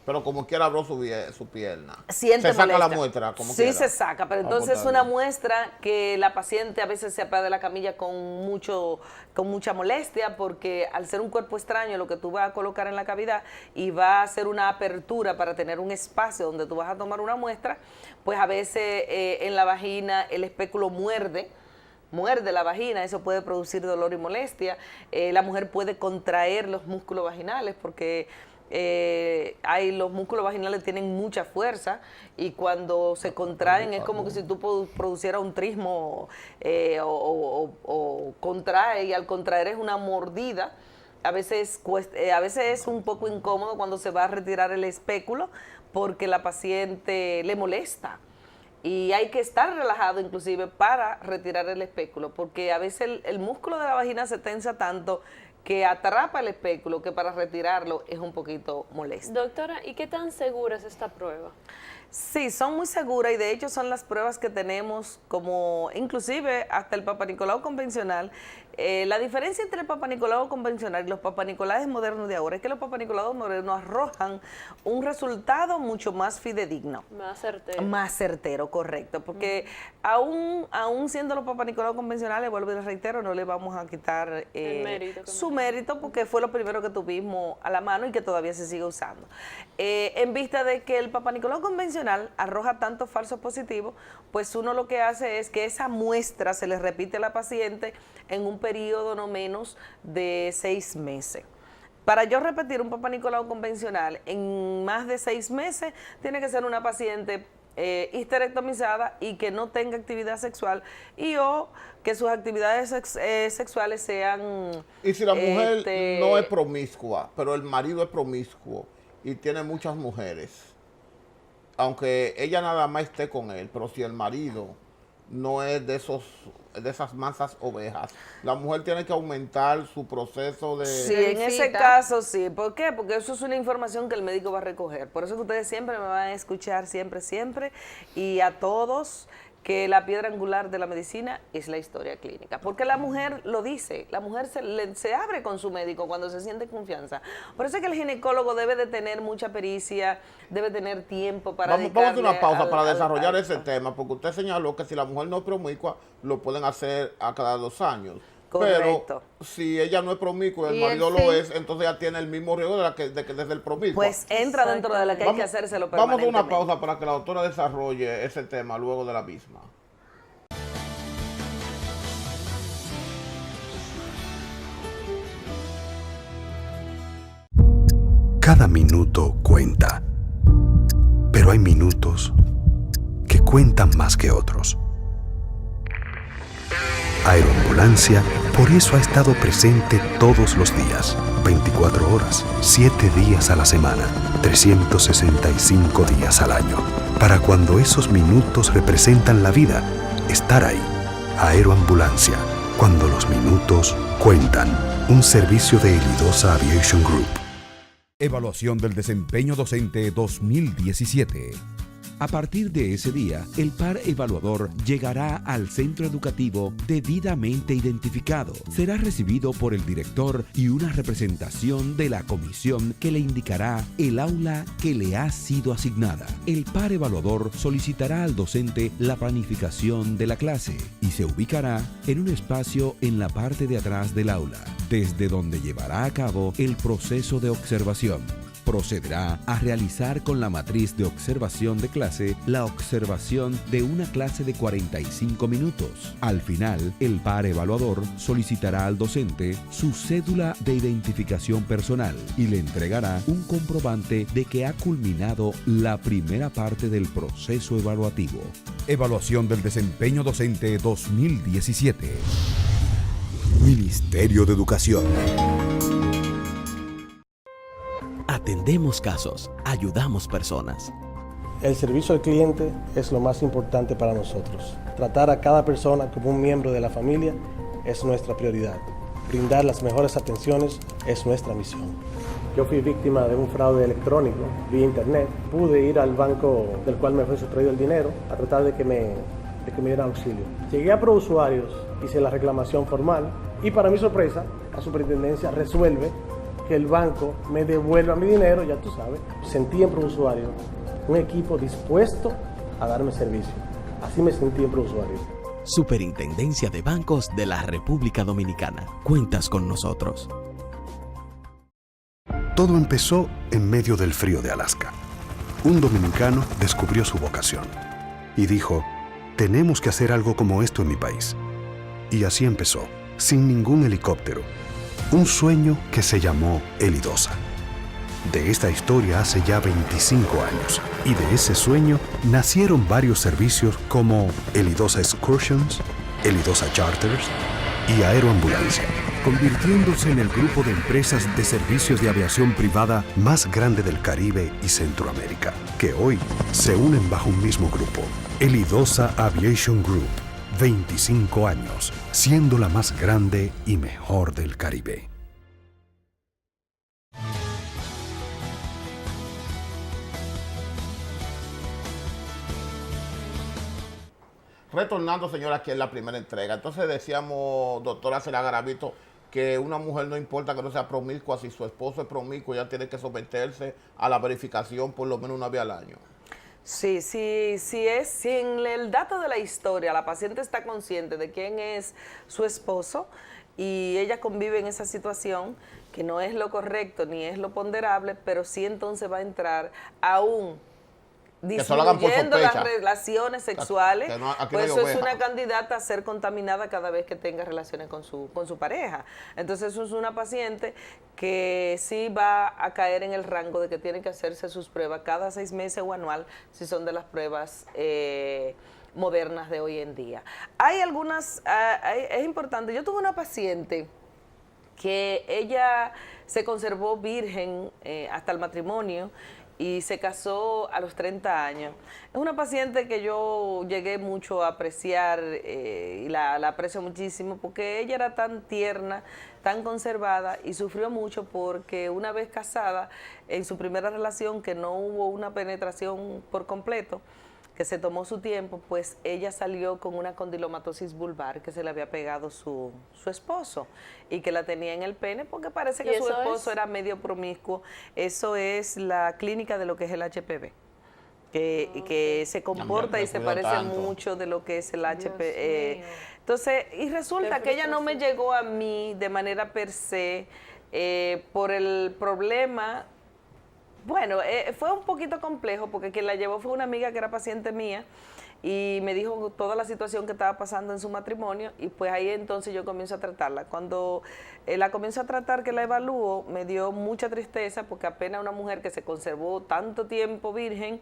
pero como quiera abrió su pierna, se saca la muestra como quiera. Sí, se saca, pero entonces es una muestra que la paciente a veces se apaga de la camilla con mucha molestia, porque al ser un cuerpo extraño lo que tú vas a colocar en la cavidad y va a hacer una apertura para tener un espacio donde tú vas a tomar una muestra, pues a veces en la vagina el espéculo muerde la vagina, eso puede producir dolor y molestia. La mujer puede contraer los músculos vaginales porque los músculos vaginales tienen mucha fuerza y cuando se contraen es como que si tú producieras un trismo o contrae, y al contraer es una mordida. A veces es un poco incómodo cuando se va a retirar el espéculo porque la paciente le molesta. Y hay que estar relajado inclusive para retirar el espéculo, porque a veces el músculo de la vagina se tensa tanto que atrapa el espéculo, que para retirarlo es un poquito molesto. Doctora, ¿y qué tan segura es esta prueba? Sí, son muy seguras y de hecho son las pruebas que tenemos como, inclusive hasta el Papa Nicolau convencional. La diferencia entre el Papa Nicolau convencional y los Papa Nicolau modernos de ahora es que los Papa Nicolau modernos arrojan un resultado mucho más fidedigno. Más certero. Más certero, correcto, porque aún siendo los Papa Nicolau convencionales, vuelvo y les reitero, no le vamos a quitar su mérito, porque fue lo primero que tuvimos a la mano y que todavía se sigue usando. En vista de que el Papa Nicolau convencional arroja tantos falsos positivos, pues uno lo que hace es que esa muestra se le repite a la paciente en un periodo no menos de 6 meses. Para yo repetir un Papa Nicolau convencional en más de 6 meses, tiene que ser una paciente histerectomizada y que no tenga actividad sexual o que sus actividades sexuales sean... Y si la mujer no es promiscua, pero el marido es promiscuo y tiene muchas mujeres, aunque ella nada más esté con él, pero si el marido no es de esas masas ovejas, la mujer tiene que aumentar su proceso de... Sí, en ese caso sí. ¿Por qué? Porque eso es una información que el médico va a recoger. Por eso que ustedes siempre me van a escuchar, siempre, y a todos, que la piedra angular de la medicina es la historia clínica. Porque la mujer lo dice, la mujer se abre con su médico cuando se siente confianza. Por eso es que el ginecólogo debe de tener mucha pericia, debe tener tiempo para Vamos a hacer una pausa para desarrollar ese tema, porque usted señaló que si la mujer no es promiscua, lo pueden hacer a cada 2 años. Correcto. Pero si ella no es promiscua y el marido lo es, entonces ya tiene el mismo riesgo de que desde el promiscuo. Pues entra dentro de la que hay que hacérselo permanentemente. Vamos a una pausa para que la doctora desarrolle ese tema luego de la misma. Cada minuto cuenta, pero hay minutos cuentan más que otros. Aeroambulancia por eso ha estado presente todos los días, 24 horas, 7 días a la semana, 365 días al año. Para cuando esos minutos representan la vida, estar ahí. Aeroambulancia, cuando los minutos cuentan. Un servicio de Elidosa Aviation Group. Evaluación del desempeño docente 2017. A partir de ese día, el par evaluador llegará al centro educativo debidamente identificado. Será recibido por el director y una representación de la comisión que le indicará el aula que le ha sido asignada. El par evaluador solicitará al docente la planificación de la clase y se ubicará en un espacio en la parte de atrás del aula, desde donde llevará a cabo el proceso de observación. Procederá a realizar con la matriz de observación de clase la observación de una clase de 45 minutos. Al final, el par evaluador solicitará al docente su cédula de identificación personal y le entregará un comprobante de que ha culminado la primera parte del proceso evaluativo. Evaluación del desempeño docente 2017. Ministerio de Educación. Atendemos casos, ayudamos personas. El servicio al cliente es lo más importante para nosotros. Tratar a cada persona como un miembro de la familia es nuestra prioridad. Brindar las mejores atenciones es nuestra misión. Yo fui víctima de un fraude electrónico vía internet. Pude ir al banco del cual me fue sustraído el dinero a tratar de que me dieran auxilio. Llegué a ProUsuarios, hice la reclamación formal y para mi sorpresa, la superintendencia resuelve que el banco me devuelva mi dinero, ya tú sabes. Sentí en ProUsuarios un equipo dispuesto a darme servicio. Así me sentí en ProUsuarios. Superintendencia de Bancos de la República Dominicana. Cuentas con nosotros. Todo empezó en medio del frío de Alaska. Un dominicano descubrió su vocación y dijo, tenemos que hacer algo como esto en mi país. Y así empezó, sin ningún helicóptero. Un sueño que se llamó Elidosa. De esta historia hace ya 25 años y de ese sueño nacieron varios servicios como Elidosa Excursions, Elidosa Charters y Aeroambulancia, convirtiéndose en el grupo de empresas de servicios de aviación privada más grande del Caribe y Centroamérica, que hoy se unen bajo un mismo grupo, Elidosa Aviation Group. 25 años, siendo la más grande y mejor del Caribe. Retornando, señora, aquí en la primera entrega. Entonces decíamos, doctora Celia Garavito, que una mujer no importa que no sea promiscua, si su esposo es promiscuo, ella tiene que someterse a la verificación por lo menos una vez al año. Sí, si en el dato de la historia la paciente está consciente de quién es su esposo y ella convive en esa situación, que no es lo correcto ni es lo ponderable, pero sí entonces va a entrar aún disminuyendo las relaciones sexuales, pues eso es una candidata a ser contaminada cada vez que tenga relaciones con su pareja. Entonces eso es una paciente que sí va a caer en el rango de que tiene que hacerse sus pruebas cada 6 meses o anual, si son de las pruebas modernas de hoy en día. Hay algunas, es importante, yo tuve una paciente que ella se conservó virgen hasta el matrimonio y se casó a los 30 años. Es una paciente que yo llegué mucho a apreciar y la aprecio muchísimo porque ella era tan tierna, tan conservada y sufrió mucho porque una vez casada, en su primera relación que no hubo una penetración por completo, que se tomó su tiempo, pues ella salió con una condilomatosis vulvar que se le había pegado su esposo y que la tenía en el pene porque parece que su esposo era medio promiscuo. Eso es la clínica de lo que es el HPV, que se comporta y se parece mucho de lo que es el HPV. Entonces, y resulta que ella no me llegó a mí de manera per se por el problema. Bueno, fue un poquito complejo porque quien la llevó fue una amiga que era paciente mía y me dijo toda la situación que estaba pasando en su matrimonio y pues ahí entonces yo comienzo a tratarla. Cuando la comienzo a tratar, que la evalúo, me dio mucha tristeza porque apenas una mujer que se conservó tanto tiempo virgen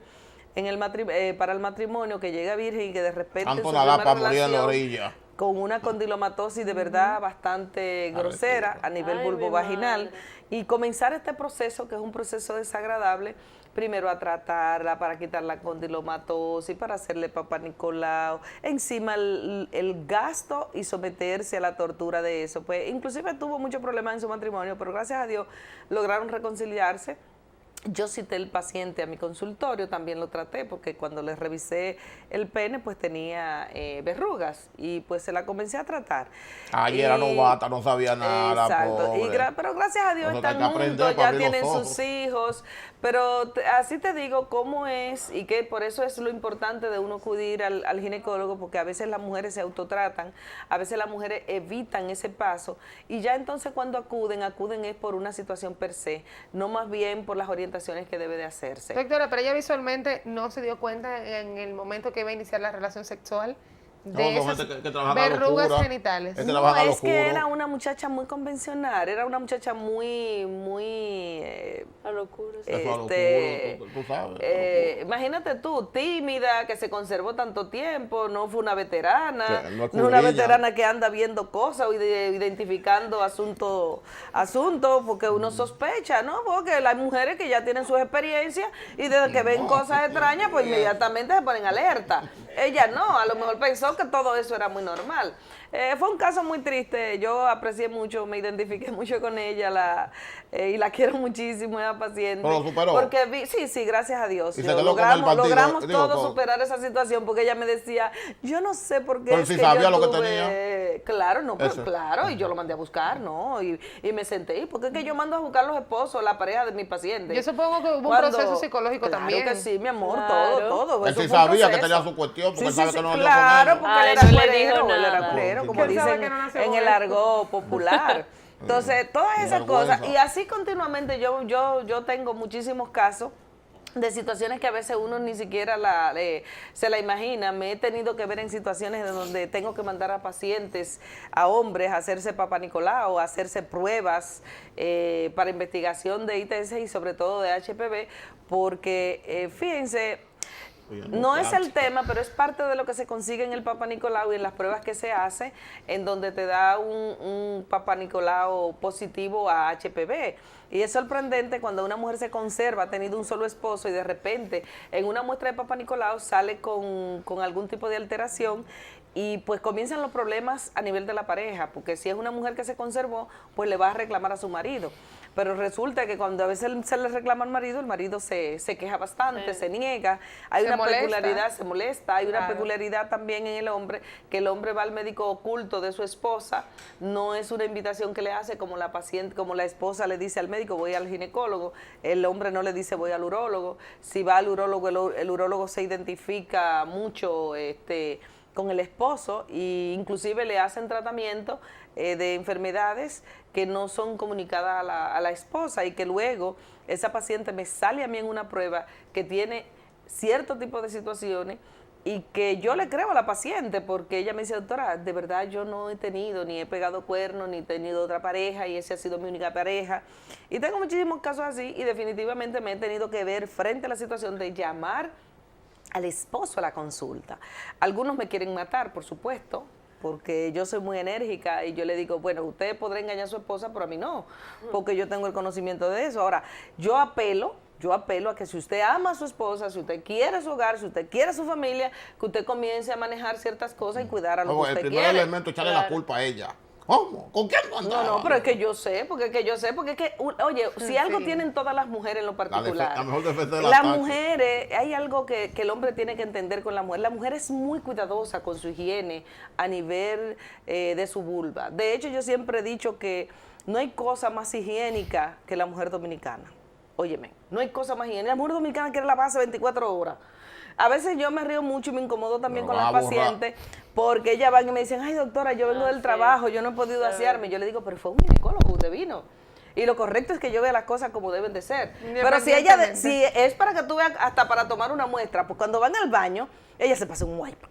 para el matrimonio, que llega virgen y que de repente Tanto su nada primera para morir en la relación orilla. con una condilomatosis de verdad bastante grosera a nivel Ay, vulvovaginal, mi madre. y comenzar este proceso, que es un proceso desagradable, primero a tratarla para quitar la condilomatosis, para hacerle Papá Nicolau, encima el gasto y someterse a la tortura de eso. Pues inclusive tuvo muchos problemas en su matrimonio, pero gracias a Dios lograron reconciliarse. Yo cité el paciente a mi consultorio, también lo traté, porque cuando le revisé el pene, pues tenía verrugas, y pues se la comencé a tratar. Ay, era novata, no sabía nada, Exacto, pobre. pero gracias a Dios Nosotros hay están que aprender juntos, para ya abrir los tienen ojos. sus hijos, pero así te digo cómo es, y que por eso es lo importante de uno acudir al ginecólogo, porque a veces las mujeres se autotratan, a veces las mujeres evitan ese paso, y ya entonces cuando acuden es por una situación per se, no más bien por las orientaciones que debe de hacerse. Doctora, pero ella visualmente no se dio cuenta en el momento que iba a iniciar la relación sexual de No, esas gente que trabaja a verrugas locura. genitales. Es que No, trabaja a es que locura. era una muchacha muy convencional, era una muchacha muy La locura. sí. Eso a este, locura, tú sabes. imagínate tú, tímida, que se conservó tanto tiempo, no fue una veterana, Sí, no no es es una curilla. veterana que anda viendo cosas o identificando asuntos, porque uno sospecha, ¿no? Porque hay mujeres que ya tienen sus experiencias y desde que ven cosas extrañas, pues inmediatamente se ponen alerta. Ella no, a lo mejor pensó que todo eso era muy normal. Fue un caso muy triste, yo aprecié mucho, me identifiqué mucho con ella y la quiero muchísimo, esa paciente. ¿Pero lo superó? Porque sí, gracias a Dios. ¿Y se quedó con el partido? Logramos Digo, todos todo. superar esa situación, porque ella me decía, yo no sé por qué Pero es si que sabía yo lo que tuve-". tenía. Claro, no, pero Eso. claro, y yo lo mandé a buscar, ¿no? Y me senté, ¿y por qué es que yo mando a buscar los esposos, la pareja de mi paciente? Yo supongo que hubo un Cuando- proceso psicológico claro también. que sí, mi amor, Claro. todo. Él eso sí fue un sabía que proceso. tenía su cuestión, porque Sí, él sabe sí, que no nació claro, con porque Ay, él no era le dijo cuerero, él era nada. cuerero, como Que él sabe dicen que no nació en con el él. argot popular. Entonces, todas esas Vergüenza. cosas, y así continuamente yo tengo muchísimos casos de situaciones que a veces uno ni siquiera se la imagina. Me he tenido que ver en situaciones de donde tengo que mandar a pacientes, a hombres, a hacerse Papá Nicolau, a hacerse pruebas para investigación de ITS y sobre todo de HPV, porque fíjense, no es el tema, pero es parte de lo que se consigue en el Papá Nicolau y en las pruebas que se hace, en donde te da un Papá Nicolau positivo a HPV. Y es sorprendente cuando una mujer se conserva, ha tenido un solo esposo y de repente en una muestra de Papá Nicolau sale con algún tipo de alteración, y pues comienzan los problemas a nivel de la pareja, porque si es una mujer que se conservó, pues le va a reclamar a su marido. Pero resulta que cuando a veces se le reclama al marido, el marido se queja bastante, se niega, hay Se una molesta. peculiaridad, se molesta, hay una Claro. peculiaridad también en el hombre, que el hombre va al médico oculto de su esposa, no es una invitación que le hace como la paciente, como la esposa le dice al médico, voy al ginecólogo, el hombre no le dice voy al urólogo, si va al urólogo, el urólogo se identifica mucho con el esposo, e inclusive le hacen tratamiento de enfermedades que no son comunicadas a la esposa, y que luego esa paciente me sale a mí en una prueba que tiene cierto tipo de situaciones, y que yo le creo a la paciente, porque ella me dice, doctora, de verdad yo no he tenido, ni he pegado cuernos, ni he tenido otra pareja, y esa ha sido mi única pareja. Y tengo muchísimos casos así, y definitivamente me he tenido que ver frente a la situación de llamar al esposo a la consulta. Algunos me quieren matar, por supuesto, porque yo soy muy enérgica y yo le digo, bueno, usted podrá engañar a su esposa, pero a mí no, porque yo tengo el conocimiento de eso. Ahora, yo apelo a que si usted ama a su esposa, si usted quiere su hogar, si usted quiere su familia, que usted comience a manejar ciertas cosas y cuidar a lo No, que el usted primer quiere. elemento es echarle la culpa a ella. ¿Cómo? ¿Con quién no andaba? No, pero es que yo sé, porque es que, oye, si algo Sí. tienen todas las mujeres en lo particular, la mejor defensa del las ataque. mujeres, hay algo que el hombre tiene que entender con la mujer. La mujer es muy cuidadosa con su higiene a nivel de su vulva. De hecho, yo siempre he dicho que no hay cosa más higiénica que la mujer dominicana. Óyeme, no hay cosa más higiénica. La mujer dominicana quiere lavarse 24 horas. A veces yo me río mucho y me incomodo también Pero con las va a borrar. pacientes, porque ellas van y me dicen, ay doctora, yo vengo del sí. trabajo, yo no he podido asearme. Yo le digo, pero fue un ginecólogo, usted vino. Y lo correcto es que yo vea las cosas como deben de ser. Pero si ella, si es para que tú veas, hasta para tomar una muestra, pues cuando van al baño, ella se pasa un wipe.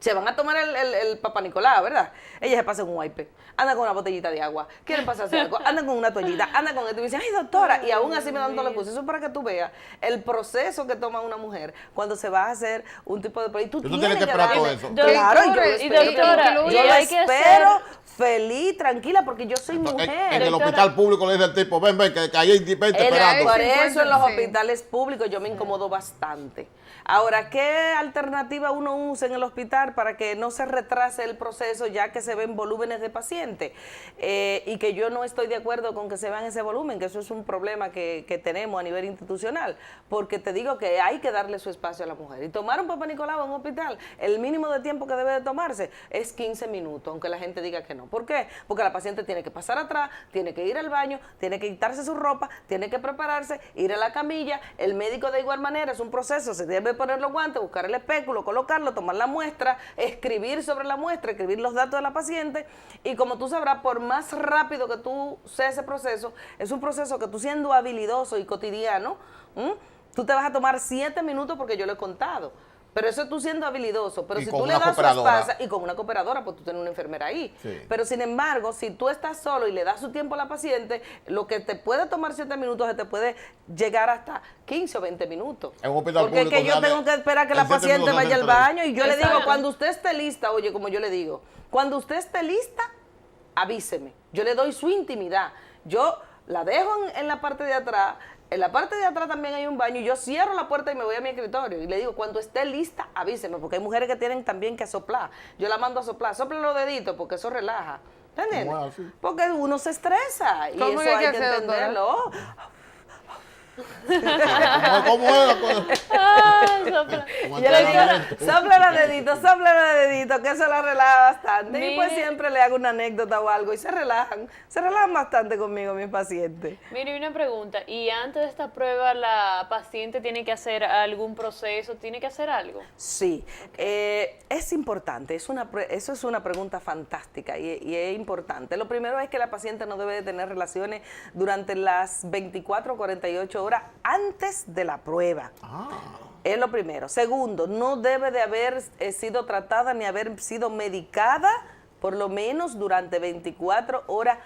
Se van a tomar el Papá Nicolau, ¿verdad? Ellas se pasan un wipe, andan con una botellita de agua, quieren pasarse algo, andan con una toallita, andan con esto y dicen, ay doctora, y aún así me dan todo lo que puse. Eso es para que tú veas el proceso que toma una mujer cuando se va a hacer un tipo de... Y tú tienes que esperar todo eso. Claro, y yo lo doctora, espero, yo lo espero feliz, tranquila, porque yo soy mujer. En el hospital público le dice al tipo, ven, que ahí hay 20 esperando. Por eso en los hospitales públicos yo me incomodo bastante. Ahora, ¿qué alternativa uno usa en el hospital para que no se retrase el proceso ya que se ven volúmenes de pacientes? Y que yo no estoy de acuerdo con que se vean ese volumen, que eso es un problema que tenemos a nivel institucional, porque te digo que hay que darle su espacio a la mujer. Y tomar un Papá Nicolau en un hospital, el mínimo de tiempo que debe de tomarse es 15 minutos, aunque la gente diga que no. ¿Por qué? Porque la paciente tiene que pasar atrás, tiene que ir al baño, tiene que quitarse su ropa, tiene que prepararse, ir a la camilla, el médico de igual manera, es un proceso, se debe poner los guantes, buscar el espéculo, colocarlo, tomar la muestra, escribir sobre la muestra, escribir los datos de la paciente, y como tú sabrás, por más rápido que tú seas ese proceso, es un proceso que tú siendo habilidoso y cotidiano, tú te vas a tomar 7 minutos porque yo lo he contado. Pero eso tú siendo habilidoso, pero si tú le das su espacio, y con una cooperadora, pues tú tienes una enfermera ahí. Sí. Pero sin embargo, si tú estás solo y le das su tiempo a la paciente, lo que te puede tomar 7 minutos se te puede llegar hasta 15 o 20 minutos. En un hospital porque público, es que yo tengo que esperar que la paciente vaya al baño y yo le digo, cuando usted esté lista, oye, como yo le digo, cuando usted esté lista, avíseme. Yo le doy su intimidad. Yo la dejo en la parte de atrás. En la parte de atrás también hay un baño y yo cierro la puerta y me voy a mi escritorio y le digo, cuando esté lista, avíseme, porque hay mujeres que tienen también que soplar. Yo la mando a soplar, sopla los deditos porque eso relaja. ¿Entiendes? Bueno, sí. Porque uno se estresa y eso hay que entenderlo. ¿Cómo es? Sopla los deditos, que eso la relaja bastante. Mire, y pues siempre le hago una anécdota o algo y se relajan bastante conmigo mis pacientes. Mire, una pregunta, ¿y antes de esta prueba la paciente tiene que hacer algún proceso, tiene que hacer algo? Sí, es importante, eso es una pregunta fantástica y es importante. Lo primero es que la paciente no debe de tener relaciones durante las 24 o 48 horas antes de la prueba. Es lo primero. Segundo, no debe de haber sido tratada ni haber sido medicada por lo menos durante 24 horas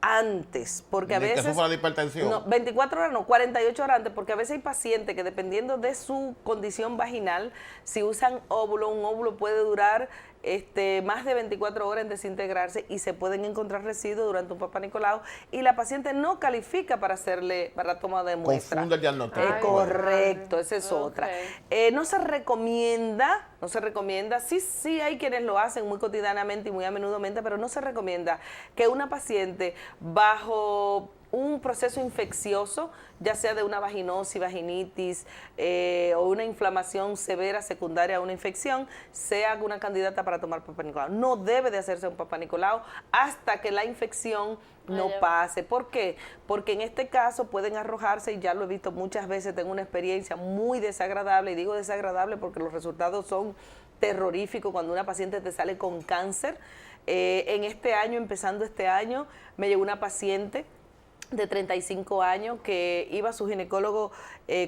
antes, porque a veces... ¿Que sufra de hipertensión? No, 24 horas no, 48 horas antes, porque a veces hay pacientes que dependiendo de su condición vaginal, si usan óvulo, un óvulo puede durar más de 24 horas en desintegrarse y se pueden encontrar residuos durante un Papá Nicolau y la paciente no califica para la toma de muestra. Confunde el diagnóstico. Correcto, esa es otra. No se recomienda, sí hay quienes lo hacen muy cotidianamente y muy a menudamente, pero no se recomienda que una paciente bajo un proceso infeccioso, ya sea de una vaginosis, vaginitis o una inflamación severa secundaria a una infección, sea una candidata para tomar Papá Nicolau. No debe de hacerse un Papá Nicolau hasta que la infección no pase. ¿Por qué? Porque en este caso pueden arrojarse, y ya lo he visto muchas veces, tengo una experiencia muy desagradable, y digo desagradable porque los resultados son terroríficos cuando una paciente te sale con cáncer. En este año, empezando este año, me llegó una paciente de 35 años que iba a su ginecólogo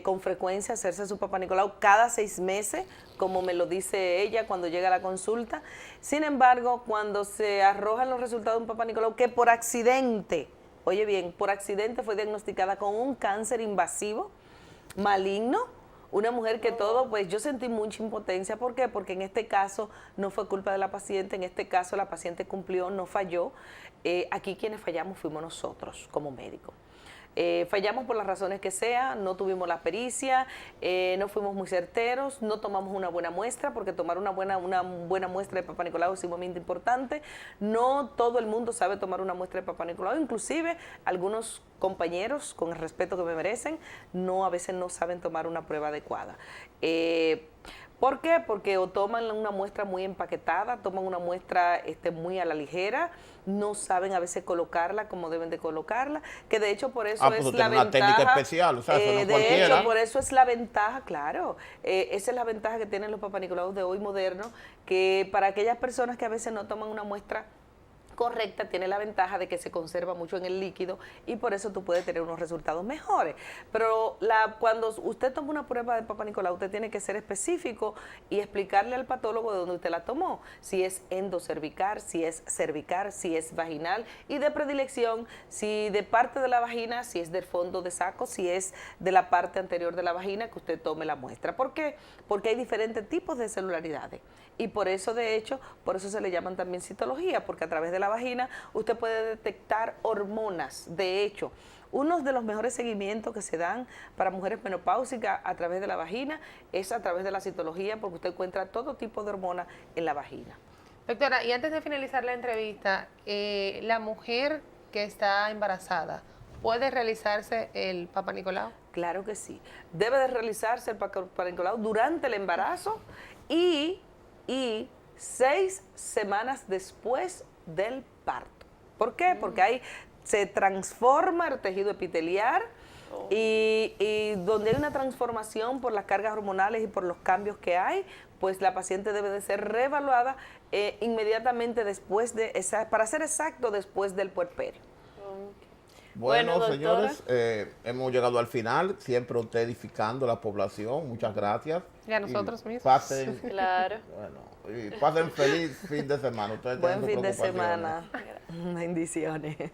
con frecuencia a hacerse su Papá Nicolau cada 6 meses, como me lo dice ella cuando llega a la consulta. Sin embargo, cuando se arrojan los resultados de un Papá Nicolau, que por accidente, oye bien, por accidente fue diagnosticada con un cáncer invasivo, maligno, una mujer que pues yo sentí mucha impotencia. ¿Por qué? Porque en este caso no fue culpa de la paciente, en este caso la paciente cumplió, no falló. Aquí quienes fallamos fuimos nosotros como médicos. Fallamos por las razones que sea, no tuvimos la pericia, no fuimos muy certeros, no tomamos una buena muestra, porque tomar una buena muestra de Papá Nicolau es sumamente importante. No todo el mundo sabe tomar una muestra de Papá Nicolau, inclusive algunos compañeros, con el respeto que me merecen, a veces no saben tomar una prueba adecuada. ¿Por qué? Porque o toman una muestra muy empaquetada, toman una muestra muy a la ligera, no saben a veces colocarla como deben de colocarla, que de hecho por eso es la ventaja. Una técnica especial, o sea, eso no de hecho, por eso es la ventaja, claro, esa es la ventaja que tienen los Papá Nicolau de hoy modernos, que para aquellas personas que a veces no toman una muestra correcta tiene la ventaja de que se conserva mucho en el líquido y por eso tú puedes tener unos resultados mejores. Pero cuando usted toma una prueba de Papa Nicolau, usted tiene que ser específico y explicarle al patólogo de dónde usted la tomó, si es endocervical, si es cervical, si es vaginal y de predilección, si de parte de la vagina, si es del fondo de saco, si es de la parte anterior de la vagina, que usted tome la muestra. ¿Por qué? Porque hay diferentes tipos de celularidades y por eso, de hecho, por eso se le llaman también citología, porque a través de la vagina usted puede detectar hormonas. De hecho, uno de los mejores seguimientos que se dan para mujeres menopáusicas a través de la vagina es a través de la citología, porque usted encuentra todo tipo de hormonas en la vagina. Doctora, y antes de finalizar la entrevista, la mujer que está embarazada, ¿puede realizarse el Papa Nicolau? Claro que sí. Debe de realizarse el Papa Nicolau durante el embarazo y 6 semanas después del parto. ¿Por qué? Porque ahí se transforma el tejido epitelial y donde hay una transformación por las cargas hormonales y por los cambios que hay, pues la paciente debe de ser reevaluada inmediatamente después para ser exacto, después del puerperio. Bueno, Bueno, señores, hemos llegado al final, siempre usted edificando la población, muchas gracias. Y a nosotros mismos. Pasen, Claro. bueno, y pasen feliz fin de semana. Ustedes Buen tienen sus fin de preocupaciones. semana. Bendiciones.